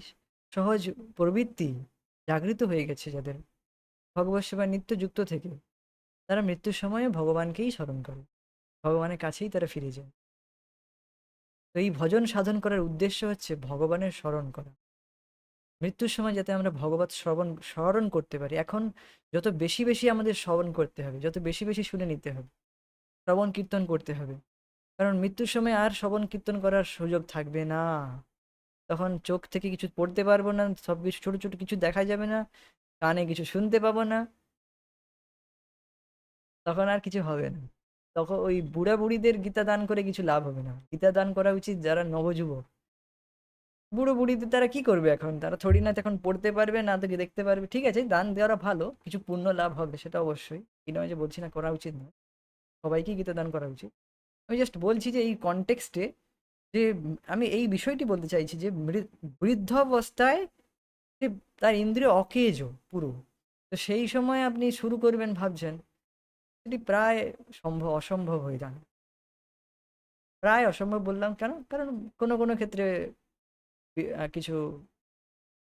সহজ প্রবৃত্তি জাগৃত হয়ে গেছে যাদের ভগবত সেবায় নিত্য যুক্ত থেকে, তারা মৃত্যুর সময়ে ভগবানকেই স্মরণ করে, ভগবানের কাছেই তারা ফিরে যায়। তো এই ভজন সাধন করার উদ্দেশ্য হচ্ছে ভগবানের স্মরণ করা। মৃত্যুর সময় যাতে আমরা ভগবত স্মরণ করতে পারি। এখন যত বেশি বেশি আমাদের স্মরণ করতে হবে, যত বেশি বেশি শুনে নিতে হবে, শ্রবণ কীর্তন করতে হবে। কারণ মৃত্যুর সময় আর শ্রবণ কীর্তন করার সুযোগ থাকবে না। তখন চোখ থেকে কিছু পড়তে পারবো না, সব কিছু ছোট ছোট কিছু দেখা যাবে না, কানে কিছু শুনতে পাবো না, তখন আর কিছু হবে না। তখন ওই বুড়া বুড়িদের গীতা দান করে কিছু লাভ হবে না। গীতা দান করা উচিত যারা নবযুবক। বুড়ো বুড়িদের তারা কি করবে এখন? তারা থোড়ি না এখন পড়তে পারবে, না তো কি দেখতে পারবে। ঠিক আছে, দান দেওয়াটা ভালো, কিছু পুণ্য লাভ হবে, সেটা অবশ্যই। কি নয় যে বলছি না করা উচিত নয়, সবাইকেই গীতা দান করা উচিত। আমি জাস্ট বলছি যে এই কনটেক্সটে, যে আমি এই বিষয়টি বলতে চাইছি যে বৃদ্ধ অবস্থায় সে, তার ইন্দ্রিয় অকেজ পুরো। তো সেই সময় আপনি শুরু করবেন ভাবছেন, এটি প্রায় অসম্ভব হয়ে যান। প্রায় অসম্ভব বললাম কেন? কারণ কোনো কোনো ক্ষেত্রে কিছু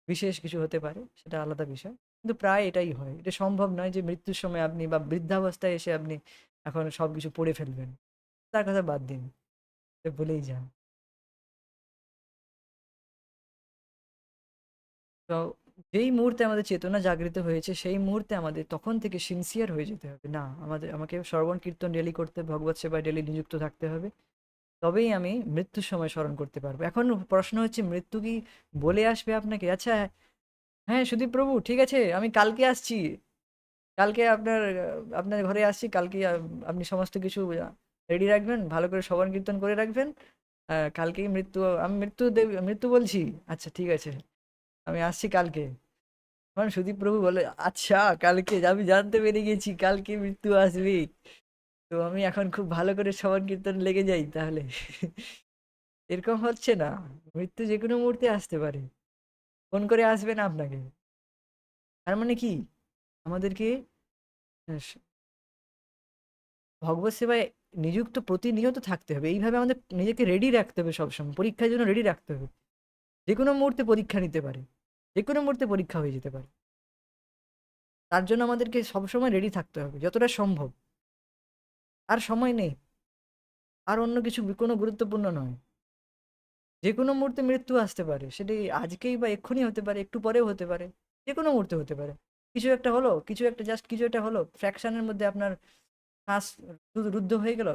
বিশেষ কিছু হতে পারে, সেটা আলাদা বিষয়। কিন্তু প্রায় এটাই হয়। এটা সম্ভব নয় যে মৃত্যুর সময় আপনি বা বৃদ্ধাবস্থায় এসে আপনি এখন সবকিছু পড়ে ফেলবেন। তার কথা বাদ দিন, এটা ভুলেই যান। তো যেই মুহূর্তে আমাদের চেতনা জাগৃত হয়েছে, সেই মুহূর্তে আমাদের তখন থেকে সিনসিয়ার হয়ে যেতে হবে। না, আমাকে শ্রবণ কীর্তন ডেলি করতে, ভগবত সেবায় ডেলি নিযুক্ত থাকতে হবে। তবেই আমি মৃত্যুর সময় স্মরণ করতে পারবো। এখন প্রশ্ন হচ্ছে, মৃত্যু কি বলে আসবে আপনাকে, আচ্ছা হ্যাঁ সুদীপ প্রভু ঠিক আছে, আমি কালকে আসছি, কালকে আপনার ঘরে আসছি, কালকে আপনি সমস্ত কিছু রেডি রাখবেন, ভালো করে শ্রবণ কীর্তন করে রাখবেন। কালকেই মৃত্যু, আমি মৃত্যু বলছি, আচ্ছা ঠিক আছে, আমি আসছি কালকে। তখন সুদীপ প্রভু বলে, আচ্ছা কালকে, আমি জানতে পেরে গেছি কালকে মৃত্যু আসবে, তো আমি এখন খুব ভালো করে শ্রবণ কীর্তন লেগে যাই তাহলে। এরকম হচ্ছে না, মৃত্যু যে কোনো মুহূর্তে আসতে পারে, ফোন করে আসবে না আপনাকে। তার মানে কি, আমাদেরকে ভগবত সেবায় নিযুক্ত প্রতিনিয়ত থাকতে হবে। এইভাবে আমাদের নিজেকে রেডি রাখতে হবে, সবসময় পরীক্ষার জন্য রেডি রাখতে হবে। যে কোনো মুহূর্তে পরীক্ষা নিতে পারে, যে কোনো মুহূর্তে পরীক্ষা হয়ে যেতে পারে। তার জন্য আমাদেরকে সবসময় রেডি থাকতে হবে যতটা সম্ভব। আর সময় নেই, আর অন্য কিছু কোনো গুরুত্বপূর্ণ নয়। যে কোনো মুহূর্তে মৃত্যু আসতে পারে, সেটি আজকেই বা এক্ষুনি হতে পারে, একটু পরেও হতে পারে, যে কোনো মুহূর্তে হতে পারে। কিছু একটা হলো, কিছু একটা জাস্ট কিছু একটা হলো, ফ্র্যাকশনের মধ্যে আপনার শ্বাস রুদ্ধ হয়ে গেল,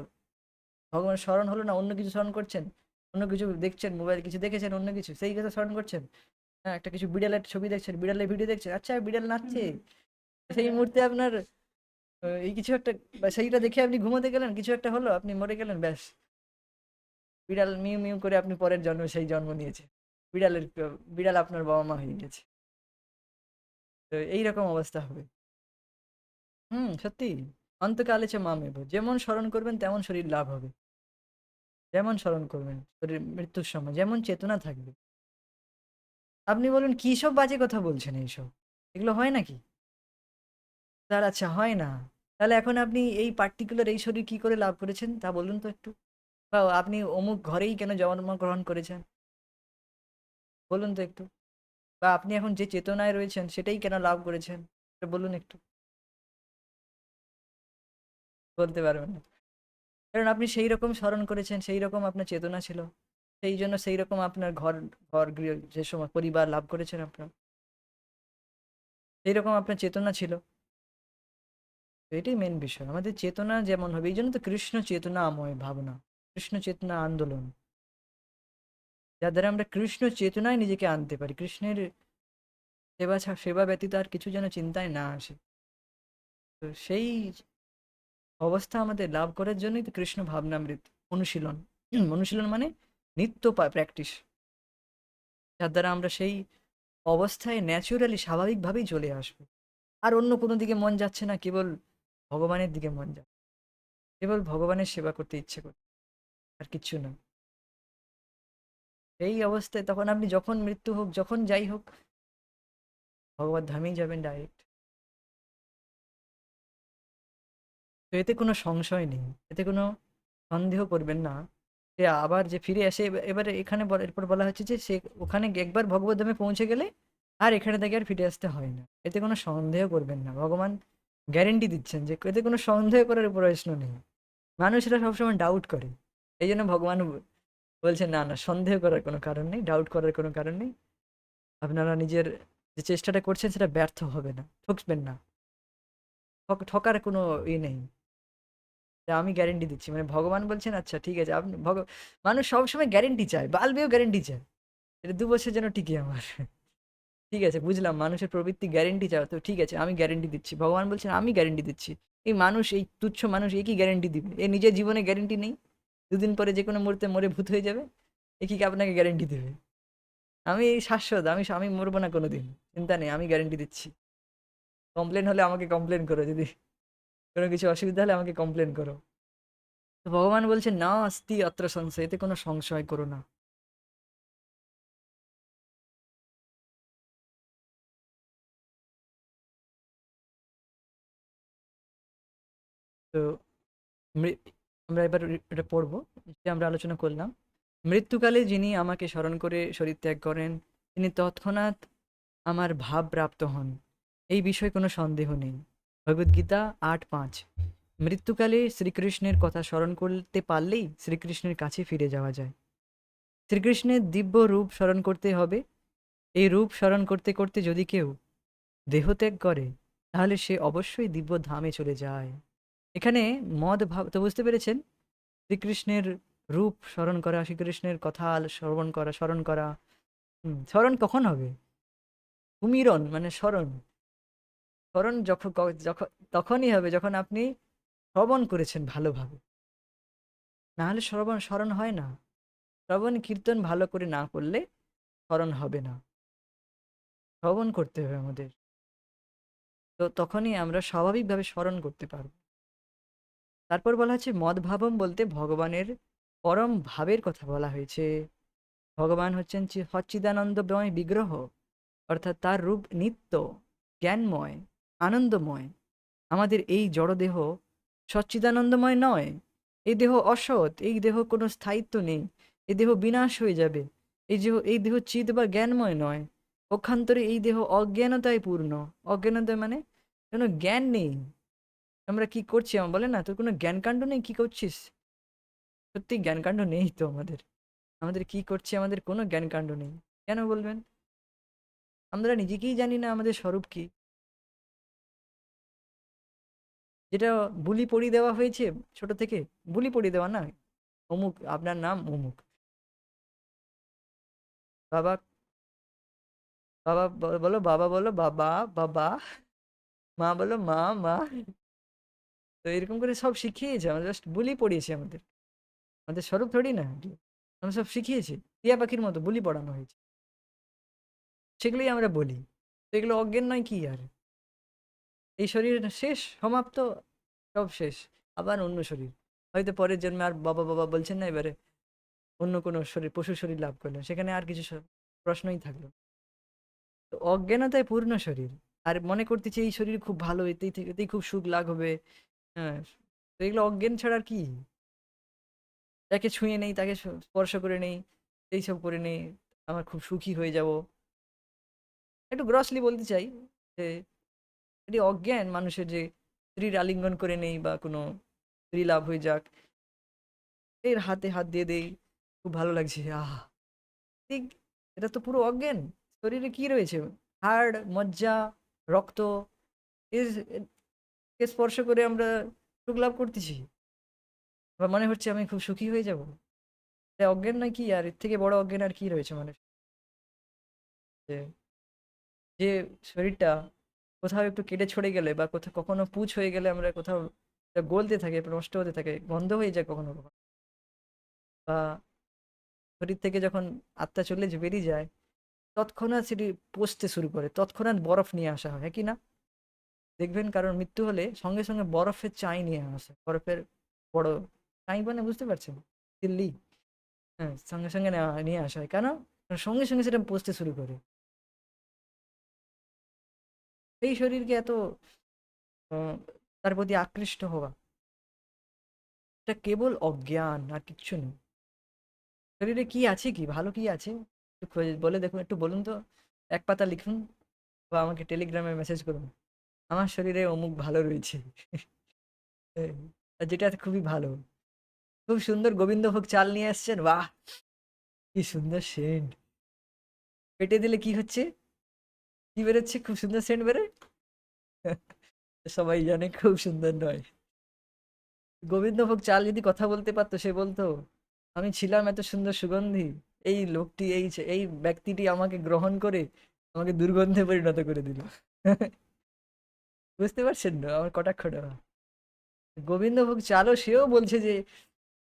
ভগবানের স্মরণ হলো না, অন্য কিছু স্মরণ করছেন, অন্য কিছু দেখছেন, মোবাইল কিছু দেখেছেন, অন্য কিছু সেই কথা স্মরণ করছেন। হ্যাঁ, একটা কিছু বিড়ালের ছবি দেখছেন, বিড়ালের ভিডিও দেখছেন, আচ্ছা বিড়াল নাচছে, সেই মুহূর্তে আপনার এই কিছু একটা, বা সেইটা দেখে আপনি ঘুমোতে গেলেন, কিছু একটা হলো, আপনি মরে গেলেন, ব্যাস, বিড়াল মিউ মিউ করে আপনি পরের জন্মে সেই জন্ম নিয়েছে, বিড়ালের বিড়াল আপনার বাবা মা হয়ে গেছে। তো এইরকম অবস্থা হবে। সত্যি। অন্তকালে চ মামেব, যেমন স্মরণ করবেন তেমন শরীর লাভ হবে, যেমন স্মরণ করবেন শরীর মৃত্যুর সময় যেমন চেতনা থাকবে। আপনি বলুন কি সব বাজে কথা বলছেন এইসব, এগুলো হয় নাকি? স্যার আচ্ছা হয় না, তাহলে এখন আপনি এই পার্টিকুলার এই শরীর কি করে লাভ করেছেন তা বলুন তো একটু। বা আপনি অমুক ঘরেই কেন জন্মগ্রহণ করেছেন, বলুন তো একটু। বা আপনি এখন যে চেতনায় রয়েছেন সেটাই কেন লাভ করেছেন, এটা বলুন একটু। বলতে পারবেন না, কারণ আপনি সেই রকম স্মরণ করেছেন, সেই রকম আপনার চেতনা ছিল, সেই জন্য সেই রকম আপনার ঘর, গৃহ, যে সময় পরিবার লাভ করেছেন আপনার, সেই রকম আপনার চেতনা ছিল। তো এটাই মেন বিষয়, আমাদের চেতনা যেমন হবে, এই জন্য তো কৃষ্ণ চেতনাময় ভাবনা, কৃষ্ণ চেতনা আন্দোলন, যার দ্বারা আমরা কৃষ্ণ চেতনায় নিজেকে আনতে পারি, কৃষ্ণের সেবা ব্যতীত আর কিছু যেন চিন্তায় না আসে। তো সেই অবস্থা আমাদের লাভ করার জন্যই তো কৃষ্ণ ভাবনামৃত। অনুশীলন। অনুশীলন মানে নিত্য প্র্যাকটিস, যার দ্বারা আমরা সেই অবস্থায় ন্যাচুরালি স্বাভাবিকভাবেই চলে আসবো। আর অন্য কোনো দিকে মন যাচ্ছে না, কেবল ভগবানের দিকে মন যাচ্ছে, কেবল ভগবানের সেবা করতে ইচ্ছে করে, আর কিচ্ছু না। এই অবস্থায় তখন আপনি যখন মৃত্যু হোক, যখন যাই হোক, ভগবত ধামেই যাবেন ডাইরেক্ট। তো এতে কোনো সংশয় নেই, এতে কোনো সন্দেহ করবেন না যে আবার যে ফিরে আসে। এবারে এখানে এরপর বলা হচ্ছে যে সে ওখানে একবার ভগবত ধামে পৌঁছে গেলে আর এখানে থেকে আর ফিরে আসতে হয় না। এতে কোনো সন্দেহ করবেন না, ভগবান গ্যারেন্টি দিচ্ছেন যে এতে কোনো সন্দেহ করার প্রশ্ন নেই। মানুষরা সবসময় ডাউট করে, এই জন্য ভগবান বলছেন না না, সন্দেহ করার কোনো কারণ নেই, ডাউট করার কোনো কারণ নেই। আপনারা নিজের যে চেষ্টাটা করছেন সেটা ব্যর্থ হবে না, ঠকবেন না, ঠকার কোনো নেই। যে আমি গ্যারেন্টি দিচ্ছি, মানে ভগবান বলছেন আচ্ছা ঠিক আছে আপনি মানুষ সবসময় গ্যারেন্টি চায়, বাল্বেও গ্যারেন্টি চায়, এটা 2 বছর যেন টিকে আমার। ঠিক আছে, বুঝলাম মানুষের প্রবৃত্তি গ্যারেন্টি চাও, তো ঠিক আছে আমি গ্যারেন্টি দিচ্ছি। ভগবান বলছেন আমি গ্যারেন্টি দিচ্ছি। এই মানুষ, এই তুচ্ছ মানুষ, এ কি গ্যারেন্টি দিবে? এ নিজের জীবনে গ্যারেন্টি নেই, 2 দিন পরে যে কোনো মুহূর্তে মরে ভূত হয়ে যাবে, এ কি আপনাকে গ্যারেন্টি দেবে? আমি এই শাশ্বত, আমি আমি মরবো না কোনোদিন, চিন্তা নেই, আমি গ্যারেন্টি দিচ্ছি। কমপ্লেন হলে আমাকে কমপ্লেন করো, যদি কোনো কিছু অসুবিধা হলে আমাকে কমপ্লেন করো। তো ভগবান বলছেন না আস্তি অত্র সংশয়, এতে কোনো সংশয় করো না। তো মৃ- আমরা এবার এটা পড়বো, যে আমরা আলোচনা করলাম, মৃত্যুকালে যিনি আমাকে স্মরণ করে শরীর ত্যাগ করেন, তিনি তৎক্ষণাৎ আমার ভাব প্রাপ্ত হন, এই বিষয়ে কোনো সন্দেহ নেই। ভগবদ্গীতা 8:5। মৃত্যুকালে শ্রীকৃষ্ণের কথা স্মরণ করতে পারলেই শ্রীকৃষ্ণের কাছে ফিরে যাওয়া যায়। শ্রীকৃষ্ণের দিব্য রূপ স্মরণ করতে হবে। এই রূপ স্মরণ করতে করতে যদি কেউ দেহত্যাগ করে, তাহলে সে অবশ্যই দিব্য ধামে চলে যায়। এখানে মদ ভাব তো বুঝতে পেরেছেন, শ্রীকৃষ্ণের রূপ স্মরণ করা, শ্রীকৃষ্ণের কথা শ্রবণ করা, স্মরণ করা। স্মরণ কখন হবে? সুমিরন মানে স্মরণ, স্মরণ যখন যখন তখনই হবে যখন আপনি শ্রবণ করেছেন ভালোভাবে, না হলে স্মরণ হয় না। শ্রবণ কীর্তন ভালো করে না করলে স্মরণ হবে না, শ্রবণ করতে হবে আমাদের। তো তখনই আমরা স্বাভাবিকভাবে স্মরণ করতে পারবো। তারপর বলা হচ্ছে মদভাবম, বলতে ভগবানের পরম ভাবের কথা বলা হয়েছে। ভগবান হচ্ছেন সচ্চিদানন্দময় বিগ্রহ, অর্থাৎ তার রূপ নিত্য, জ্ঞানময়, আনন্দময়। আমাদের এই জড়দেহ সচ্চিদানন্দময় নয়। এই দেহ অসৎ, এই দেহ কোনো স্থায়িত্ব নেই, এই দেহ বিনাশ হয়ে যাবে। এই দেহ চিৎ বা জ্ঞানময় নয়, পক্ষান্তরে এই দেহ অজ্ঞানতায় পূর্ণ। অজ্ঞানতায় মানে কোনো জ্ঞান নেই। আমরা কি করছি, আমার বলে না তোর কোনো জ্ঞানকাণ্ড নেই, কি করছিস? সত্যি জ্ঞানকাণ্ড নেই তো আমাদের। আমাদের কি করছি, আমাদের কোনো জ্ঞানকাণ্ড নেই। কেন বলবেন? আমরা নিজেকেই জানি না আমাদের স্বরূপ কি। যেটা বুলি পড়িয়ে দেওয়া হয়েছে ছোট থেকে, বুলি পড়িয়ে দেওয়া না, অমুক আপনার নাম অমুক, বাবা, বাবা বলো বাবা, বলো বাবা, বাবা, মা বলো মা, মা। তো এরকম করে সব শিখিয়েছে, আমরা জাস্ট বুলি পড়িয়েছে আমাদের, আমাদের স্বরূপ থোড়ি না এগুলো। আমরা সব শিখিয়েছি, টিয়া পাখির মতো বুলি পড়ানো হয়েছে, সেগুলোই আমরা বলি। তো এগুলো অজ্ঞান নয় কি আর? এই শরীর শেষ, সমাপ্ত, সব শেষ, আবার অন্য শরীর। হয়তো পরের জন্মে আর বাবা বাবা বলছেন না, এবারে অন্য কোনো শরীর, পশু শরীর লাভ করলেন, সেখানে আর কিছু প্রশ্নই থাকলো। তো অজ্ঞানতায় পূর্ণ শরীর, আর মনে করতেছি এই শরীর খুব ভালো, এতেই থেকে এতেই খুব সুখ লাভ হবে। হ্যাঁ, তো এগুলো অজ্ঞান ছাড়া আর কি? তাকে ছুঁয়ে নেই, তাকে স্পর্শ করে নেই, এইসব করে নেই, আমার খুব সুখী হয়ে যাব। একটু গ্রসলি বলতে চাই যে এটি অজ্ঞান মানুষের, যে স্ত্রীর আলিঙ্গন করে নেই বা কোনো স্ত্রী লাভ হয়ে যাক, এর হাতে হাত দিয়ে দেই, খুব ভালো লাগছে, আহ, ঠিক, এটা তো পুরো অজ্ঞান। শরীরে কি রয়েছে? হাড়, মজ্জা, রক্ত, এর কে স্পর্শ করে আমরা সুখ লাভ করতেছি, বা মনে হচ্ছে আমি খুব সুখী হয়ে যাব। এটা অজ্ঞান নয় কি আর? এর থেকে বড় অজ্ঞান আর কি রয়েছে মানুষ? যে যে শরীরটা কোথাও একটু কেটে ছড়ে গেলে বা কোথাও কখনো পুঁজ হয়ে গেলে, আমরা কোথাও এটা গলতে থাকে, নষ্ট হতে থাকে, বন্ধ হয়ে যায় কখনো কখনো, বা শরীর থেকে যখন আত্মা বেরিয়ে যায়, তৎক্ষণাৎ সেটি পচতে শুরু করে, তৎক্ষণাৎ বরফ নিয়ে আসা হয়, হ্যাঁ কি না? দেখবেন কারণ মৃত্যু হলে সঙ্গে সঙ্গে বরফের চাই নিয়ে আসে, বরফের বড় চাই, মানে বুঝতে পারছেন, দিল্লি, হ্যাঁ, সঙ্গে সঙ্গে নিয়ে আসা হয় কেন? কারণ সঙ্গে সঙ্গে সেটা পচতে শুরু করে। সেই শরীরকে এত আহ, তার প্রতি আকৃষ্ট হওয়া, এটা কেবল অজ্ঞান আর কিচ্ছু নেই। শরীরে কি আছে, কি ভালো কি আছে, একটু বলে দেখুন, একটু বলুন তো, এক পাতা লিখুন বা আমাকে টেলিগ্রামে মেসেজ করুন, আমার শরীরে অমুক ভালো রয়েছে। এই, আর যেটা খুবই ভালো, খুব সুন্দর গোবিন্দভোগ চাল নিয়ে আসছেন, বাহ, কি সুন্দর সেন্ট, পেটে দিলে কি হচ্ছে, কি বেরোচ্ছে, খুব সুন্দর সেন্ট বেরোয়। সবাই জানে খুব সুন্দর নয়। গোবিন্দভোগ চাল যদি কথা বলতে পারতো, সে বলতো, আমি ছিলাম এত সুন্দর সুগন্ধি, এই লোকটি, এই ব্যক্তিটি আমাকে গ্রহণ করে আমাকে দুর্গন্ধে পরিণত করে দিল। বুঝতে পারছেন না আমার কটাক্ষটা? গোবিন্দভোগ চালও সেও বলছে যে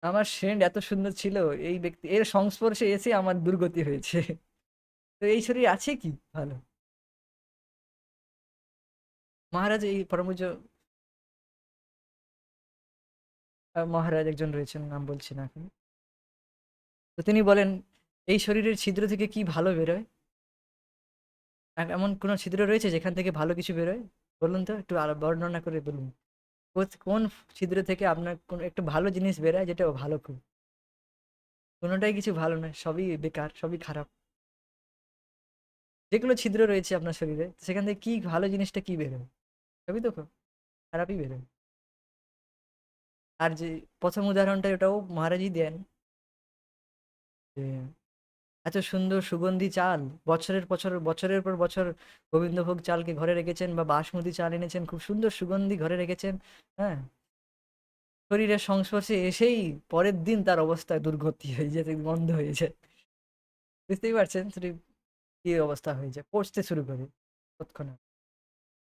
আমার সেন্ট এত সুন্দর ছিল, এই ব্যক্তি এর সংস্পর্শে এসে আমার দুর্গতি হয়েছে। তো এই শরীর আছে কি ভালো? মহারাজ, এই পরম পূজ্য মহারাজ একজন রয়েছেন, নাম বলছি না এখন। তো তিনি বলেন, এই শরীরের ছিদ্র থেকে কি ভালো বেরোয়? এমন কোনো ছিদ্র রয়েছে যেখান থেকে ভালো কিছু বেরোয়? বলুন তো, একটু আরো বর্ণনা করে বলুন। কোন ছিদ্র থেকে আপনার কোন একটু ভালো জিনিস বেরোয়, যেটা ভালো খুব? কোনোটাই কিছু ভালো নয়, সবই বেকার, সবই খারাপ। যেগুলো ছিদ্র রয়েছে আপনার শরীরে, সেখান থেকে কি ভালো জিনিসটা কি বেরোয়? সবই তো খারাপই বেরোয়। আর যে প্রথম উদাহরণটা, ওটাও মহারাজই দেন, যে এত সুন্দর সুগন্ধি চাল, বছরের পর বছর গোবিন্দভোগ চালকে ঘরে রেখেছেন, বা বাসমতি চাল এনেছেন, খুব সুন্দর সুগন্ধি ঘরে রেখেছেন, হ্যাঁ, শরীরের সংস্পর্শে এসেই পরের দিন তার অবস্থা দুর্গতি হয়ে যেতে, বন্ধ হয়ে যায়। বুঝতেই পারছেন শরীর কি অবস্থা হয়ে যায়, পচতে শুরু করে তৎক্ষণাৎ।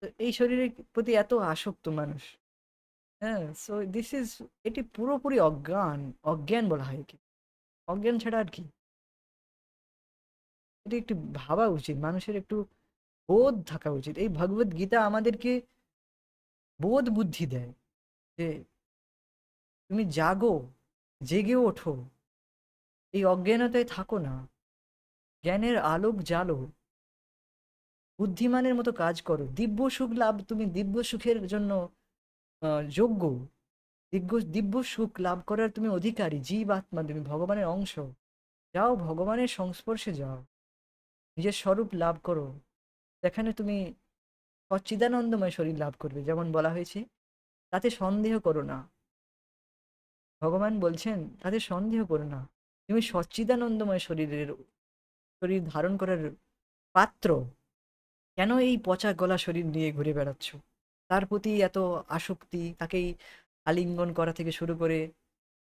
তো এই শরীরের প্রতি এত আসক্ত মানুষ, হ্যাঁ, সো দিস ইজ, এটি পুরোপুরি অজ্ঞান, অজ্ঞান বলা হয় কি, অজ্ঞান ছাড়া আর কি। এটি একটু ভাবা উচিত, মানুষের একটু বোধ থাকা উচিত। এই ভগবত গীতা আমাদেরকে বোধ বুদ্ধি দেয় যে তুমি জাগো, জেগে ওঠো, এই অজ্ঞানতায় থাকো না, জ্ঞানের আলোক জ্বালো, বুদ্ধিমানের মতো কাজ করো, দিব্য সুখ লাভ, তুমি দিব্য সুখের জন্য যোগ্য, দিব্য সুখ লাভ করার তুমি অধিকারী, জীব আত্মা, তুমি ভগবানের অংশ, যাও ভগবানের সংস্পর্শে যাও, নিজের স্বরূপ লাভ করো, সেখানে তুমি সচ্চিদানন্দময় শরীর লাভ করবে, যেমন বলা হয়েছে, তাতে সন্দেহ করো না। ভগবান বলছেন, তাতে সন্দেহ করো না, তুমি সচ্চিদানন্দময় শরীর ধারণ করার পাত্র, কেন এই পচা গলা শরীর নিয়ে ঘুরে বেড়াচ্ছ? তার প্রতি এত আসক্তি, তাকেই আলিঙ্গন করা থেকে শুরু করে,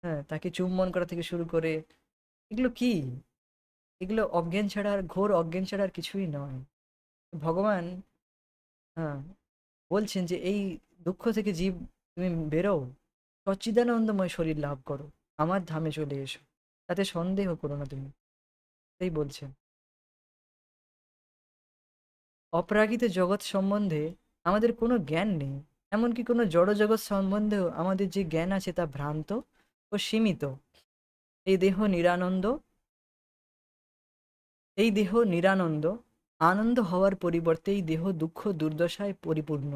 হ্যাঁ, তাকে চুম্বন করা থেকে শুরু করে, এগুলো কি? এগুলো অজ্ঞান ছাড়া আর, ঘোর অজ্ঞান ছাড়া আর কিছুই নয়। ভগবান, হ্যাঁ, বলছেন যে এই দুঃখ থেকে জীব, তুমি বেরো, সচ্চিদানন্দময় শরীর লাভ করো, আমার ধামে চলে এসো, তাতে সন্দেহ করো না তুমি, তাই বলছেন। অপ্রাকৃত জগৎ সম্বন্ধে আমাদের কোনো জ্ঞান নেই, এমনকি কোনো জড় জগৎ সম্বন্ধেও আমাদের যে জ্ঞান আছে তা ভ্রান্ত ও সীমিত। এই দেহ নিরানন্দ, এই দেহ নিরানন্দ, আনন্দ হওয়ার পরিবর্তে এই দেহ দুঃখ দুর্দশায় পরিপূর্ণ।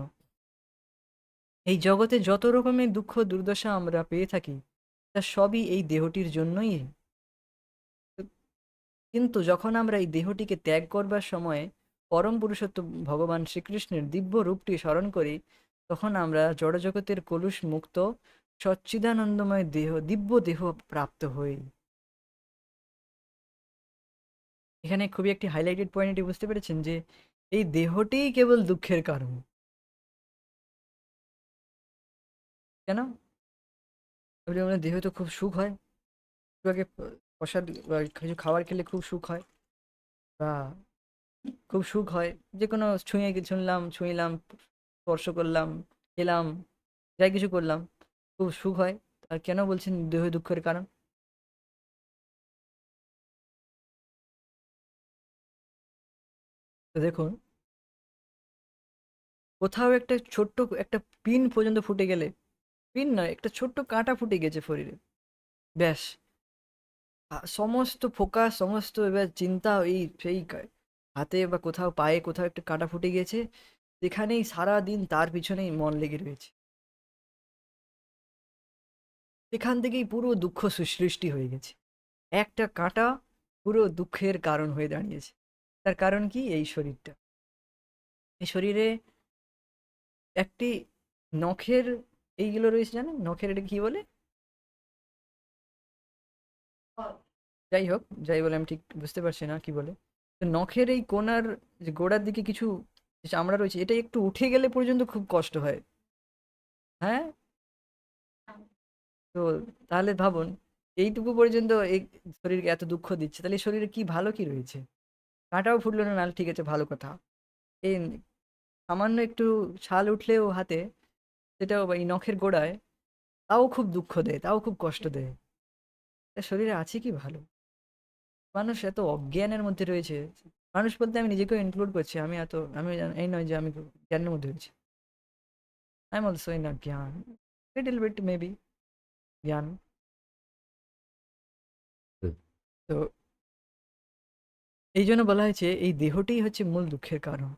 এই জগতে যত রকমের দুঃখ দুর্দশা আমরা পেয়ে থাকি, তা সবই এই দেহটির জন্যই। কিন্তু যখন আমরা এই দেহটিকে ত্যাগ করবার সময় পরম পুরুষোত্তম ভগবান শ্রীকৃষ্ণের দিব্য রূপটি স্মরণ করি, তখন আমরা জড়জগতের কলুষ মুক্ত সচ্চিদানন্দময় দেহ, দিব্য দেহ প্রাপ্ত হই। এখানে খুবই একটি হাইলাইটেড পয়েন্ট, এটি বুঝতে পেরেছেন যে এই দেহটিই কেবল দুঃখের কারণ। কেন? আপনি বলেন, দেহে তো খুব সুখ হয়, একটু আগে প্রসাদ বা কিছু খাবার খেলে খুব সুখ হয়, বা খুব সুখ হয়, যে কোনো ছুঁইলাম, স্পর্শ করলাম, খেলাম, যাই কিছু করলাম, খুব সুখ হয়। আর কেন বলছেন দেহ দুঃখের কারণ? তো দেখুন, কোথাও একটা ছোট্ট একটা পিন পর্যন্ত ফুটে গেলে, পিন নয়, একটা ছোট্ট কাঁটা ফুটে গেছে শরীরে, ব্যাস সমস্ত ফোকাস, সমস্ত এবার চিন্তা এই সেই হাতে বা কোথাও পায়ে কোথাও একটা কাঁটা ফুটে গেছে, সেখানেই সারা দিন তার পিছনেই মন লেগে রয়েছে। সেখান থেকেই পুরো দুঃখ সৃষ্টি হয়ে গেছে। একটা কাঁটা পুরো দুঃখের কারণ হয়ে দাঁড়িয়েছে। তার কারণ কি? এই শরীরটা। এই শরীরে একটি নখের এইগুলো রয়েছে, জানেন নখের এটা কি বলে? যাই হোক, যাই বলে আমি ঠিক বুঝতে পারছি না কি বলে। তো নখের এই কোণার যে গোড়ার দিকে কিছু যে চামড়া রয়েছে, এটা একটু উঠে গেলে পর্যন্ত খুব কষ্ট হয়। হ্যাঁ, তো তাহলে ভাবুন, এইটুকু পর্যন্ত এই শরীরকে এত দুঃখ দিচ্ছে, তাহলে এই শরীরে কি ভালো কি রয়েছে? কাঁটাও ফুটলো না, নাহলে ঠিক আছে ভালো কথা। এই সামান্য একটু ছাল উঠলেও হাতে, সেটাও বা এই নখের গোড়ায়, তাও খুব দুঃখ দেয়, তাও খুব কষ্ট দেয়। তা শরীরে আছে কি ভালো? মানুষ এত অজ্ঞানের মধ্যে রয়েছে। মানুষ বলতে আমি নিজেকেও ইনক্লুড করছি। আমি এই নয় যে আমি জ্ঞানের মধ্যে রয়েছি। আই এম অলসো ইন জ্ঞান, লিটল বিট মেবি জ্ঞান। তো এই জন্য বলা হয়েছে এই দেহটাই হচ্ছে মূল দুঃখের কারণ।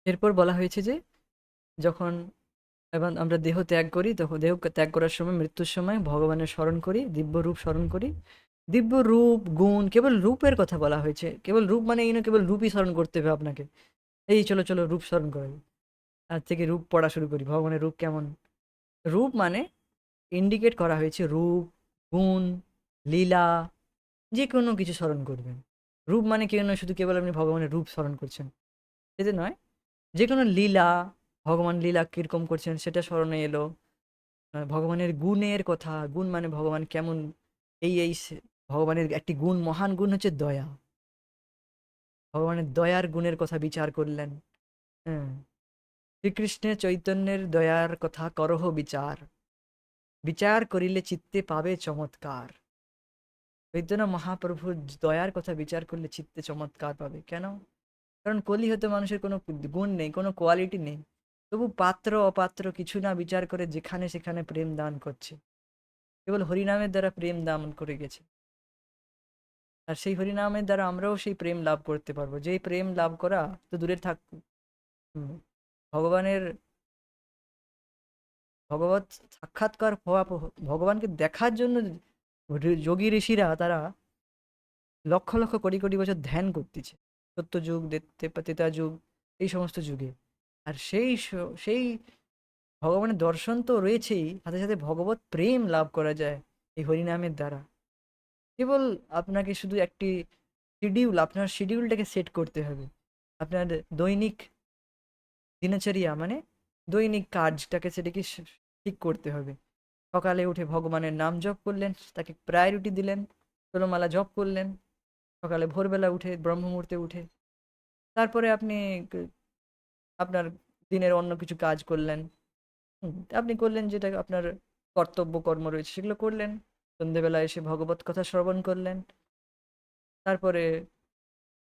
এরপর বলা হয়েছে যে যখন এবং আমরা দেহ ত্যাগ করি, তখন দেহ ত্যাগ করার সময়, মৃত্যুর সময় ভগবানের স্মরণ করি, দিব্য রূপ স্মরণ করি। দিব্য রূপ গুণ, কেবল রূপের কথা বলা হয়েছে। কেবল রূপ মানে এই না কেবল রূপই স্মরণ করতে হবে আপনাকে। এই চলো চলো রূপ স্মরণ করাই, আজ থেকে রূপ পড়া শুরু করি, ভগবানের রূপ কেমন। রূপ মানে ইন্ডিকেট করা হয়েছে রূপ, গুণ, লীলা, যে কোনো কিছু স্মরণ করবেন। রূপ মানে কেউ নয় শুধু কেবল আপনি ভগবানের রূপ স্মরণ করছেন, সেটা নয়। যে কোনো লীলা, ভগবান লীলা কিরকম করছেন সেটা স্মরণে এলো। ভগবানের গুণের কথা, গুণ মানে ভগবান কেমন, ভগবানের একটি গুণ, মহান গুণ হচ্ছে দয়া। ভগবানের দয়ার গুণের কথা বিচার করলেন। হ্যাঁ, শ্রীকৃষ্ণের চৈতন্যের দয়ার কথা করহ বিচার, বিচার করিলে চিত্তে পাবে চমৎকার। চৈতন্য মহাপ্রভুর দয়ার কথা বিচার করলে চিত্তে চমৎকার পাবে। কেন? কারণ কলি হতে মানুষের কোনো গুণ নেই, কোনো কোয়ালিটি নেই, তবু পাত্র অপাত্র কিছু না বিচার করে যেখানে সেখানে প্রেম দান করছে। কেবল হরিনামের দ্বারা প্রেম দান করে গেছে। আর সেই হরিনামের দ্বারা আমরাও সেই প্রেম লাভ করতে পারবো। যেই প্রেম লাভ করা তো দূরে থাক, হুম, ভগবানের ভগবত সাক্ষাৎকার হওয়া, ভগবানকে দেখার জন্য যোগী ঋষিরা তারা লক্ষ লক্ষ কোটি কোটি বছর ধ্যান করতেছে। সত্য যুগ, ত্রেতা যুগ, এই সমস্ত যুগে। আর সেই ভগবানের দর্শন তো রয়েছেই, সাথে সাথে ভগবত প্রেম লাভ করা যায় এই হরিনামের দ্বারা। কেবল আপনাকে শুধু একটি শিডিউল, আপনার শিডিউলটাকে সেট করতে হবে। আপনার দৈনিক দিনচর্যা মানে দৈনিক কাজটাকে, সেটাকে ঠিক করতে হবে। সকালে উঠে ভগবানের নাম জপ করলেন, তাকে প্রায়োরিটি দিলেন, ষোলমালা জপ করলেন। সকালে ভোরবেলা উঠে, ব্রহ্ম মুহূর্তে উঠে, তারপরে আপনি আপনার দিনের অন্য কিছু কাজ করলেন। আপনি করলেন যেটা আপনার কর্তব্য কর্ম রয়েছে সেগুলো করলেন। সন্ধেবেলা এসে ভগবত কথা শ্রবণ করলেন। তারপরে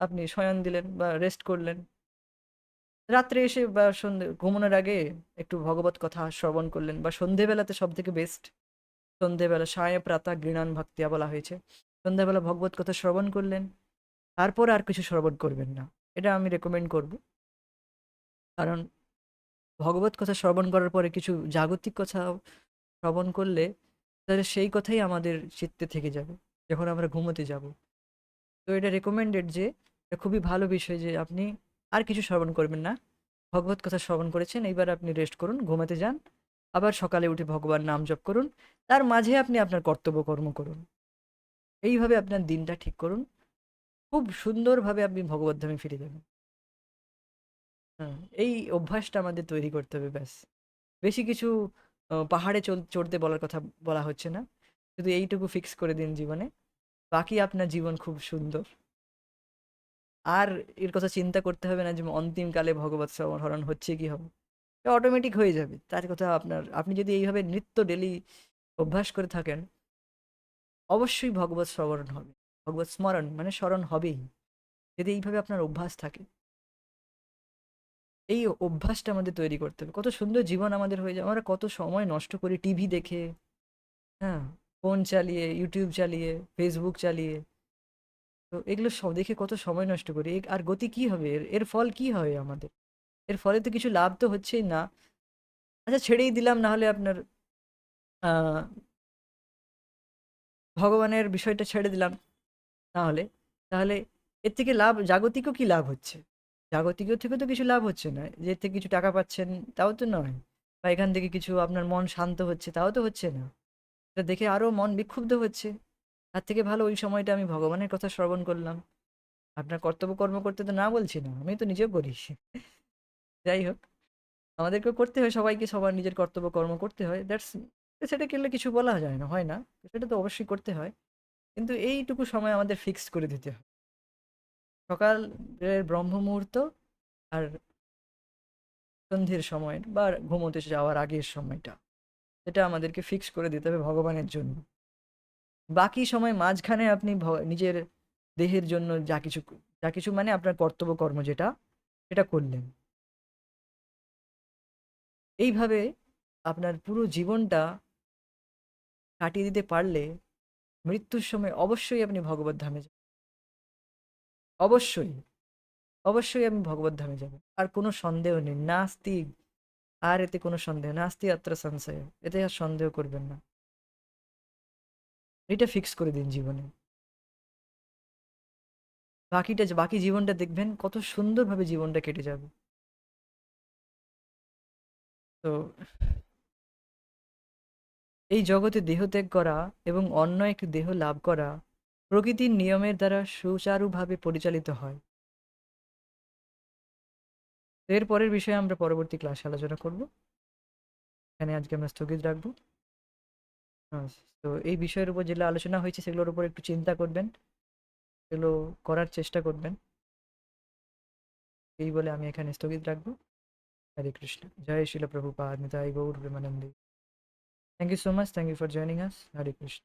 আপনি শয়ন দিলেন বা রেস্ট করলেন। রাত্রে এসে বা সন্ধে ঘুমানোর আগে একটু ভগবত কথা শ্রবণ করলেন, বা সন্ধেবেলাতে সব থেকে বেস্ট। সন্ধেবেলা সায় প্রাতা গৃণান ভক্তিয়া বলা হয়েছে। সন্ধ্যাবেলা ভগবত কথা শ্রবণ করলেন, তারপর আর কিছু শ্রবণ করবেন না। এটা আমি রেকমেন্ড করব। কারণ ভগবত কথা শ্রবণ করার পরে কিছু জাগতিক কথা শ্রবণ করলে তাহলে সেই কথাই আমাদের চিত্তে থেকে যাবে যখন আমরা ঘুমোতে যাব। তো এটা রেকমেন্ডেড যে, এটা খুবই ভালো বিষয় যে আপনি আর কিছু শ্রবণ করবেন না। ভগবত কথা শ্রবণ করেছেন, এইবার আপনি রেস্ট করুন, ঘুমাতে যান। আবার সকালে উঠে ভগবান নাম জপ করুন। তার মাঝে আপনি আপনার কর্তব্য কর্ম করুন। এইভাবে আপনার দিনটা ঠিক করুন। খুব সুন্দরভাবে আপনি ভগবত ধামে ফিরে যাবেন। হ্যাঁ, এই অভ্যাসটা আমাদের তৈরি করতে হবে, ব্যাস। বেশি কিছু পাহাড়ে চড়তে বলার কথা বলা হচ্ছে না। শুধু এইটুকু ফিক্স করে দিন জীবনে, বাকি আপনার জীবন খুব সুন্দর। আর এর কথা চিন্তা করতে হবে না যে অন্তিমকালে ভগবত স্মরণ হচ্ছে কি হবে। এটা অটোমেটিক হয়ে যাবে। তার কথা আপনি যদি এইভাবে নিত্য ডেলি অভ্যাস করে থাকেন, অবশ্যই ভগবত শ্রবণ হবে, ভগবত স্মরণ মানে স্মরণ হবেই, যদি এইভাবে আপনার অভ্যাস থাকে। এই অভ্যাসটা আমাদের তৈরি করতে হবে। কত সুন্দর জীবন আমাদের হয়ে যায়, আমরা কত সময় নষ্ট করি টিভি দেখে, হ্যাঁ, ফোন চালিয়ে, ইউটিউব চালিয়ে, ফেসবুক চালিয়ে। তো এগুলো সব দেখে কত সময় নষ্ট করি, আর গতি কি হবে, এর এর ফল কি হবে আমাদের? এর ফলে তো কিছু লাভ তো হচ্ছেই না। আচ্ছা, ছেড়েই দিলাম, না হলে আপনার আহ, ভগবানের বিষয়টা ছেড়ে দিলাম, তাহলে তাহলে এর থেকে লাভ জাগতিকও কি লাভ হচ্ছে? জাগতিকও থেকে তো কিছু লাভ হচ্ছে না, যে এর থেকে কিছু টাকা পাচ্ছেন তাও তো নয়, বা এখান থেকে কিছু আপনার মন শান্ত হচ্ছে তাও তো হচ্ছে না। এটা দেখে আরো মন বিক্ষুব্ধ হচ্ছে। তার থেকে ভালো ওই সময়টা আমি ভগবানের কথা শ্রবণ করলাম। আপনার কর্তব্য কর্ম করতে তো না বলছি না, আমি তো নিজেও করি। যাই হোক, আমাদেরকেও করতে হয়, সবাইকে সবার নিজের কর্তব্য কর্ম করতে হয়, দ্যাটস, সেটা করলে কিছু বলা যায় না, হয় না, সেটা তো অবশ্যই করতে হয়। কিন্তু এইটুকু সময় আমাদের ফিক্সড করে দিতে হয়, সকালের ব্রহ্ম মুহূর্ত আর সন্ধ্যের সময় বা ঘুমোতে যাওয়ার আগের সময়টা, এটা আমাদেরকে ফিক্স করে দিতে হবে ভগবানের জন্য। বাকি সময় মাঝখানে আপনি নিজের দেহের জন্য যা কিছু মানে আপনার কর্তব্য কর্ম যেটা, সেটা করলেন। এইভাবে আপনার পুরো জীবনটা কাটিয়ে দিতে পারলে মৃত্যুর সময় অবশ্যই আপনি ভগবত ধামে যাবেন। অবশ্যই, অবশ্যই আমি ভগবত ধামে যাব, আর কোনো সন্দেহ নেই, নাস্তি। আর এতে কোনো সন্দেহ, নাস্তি অত্র সংশয়, এতে আর সন্দেহ করবেন না। এটা ফিক্স করে দিন জীবনে। বাকি জীবনটা দেখবেন কত সুন্দরভাবে জীবনটা কেটে যাবে। তো এই জগতে দেহত্যাগ করা এবং অন্য একটি দেহ লাভ করা প্রকৃতির নিয়মের দ্বারা সুচারুভাবে পরিচালিত হয়। তো এর পরের বিষয়ে আমরা পরবর্তী ক্লাসে আলোচনা করব। এখানে আজকে আমরা স্থগিত রাখবো। আহ, তো এই বিষয়ের উপর যেগুলো আলোচনা হয়েছে সেগুলোর উপর একটু চিন্তা করবেন, সেগুলো করার চেষ্টা করবেন। এই বলে আমি এখানে স্থগিত রাখবো। হরে কৃষ্ণ, জয় শিল প্রভুপাদ, নিতাই গৌর প্রেমানন্দে। Thank you so much, thank you for joining us. Hare Krishna.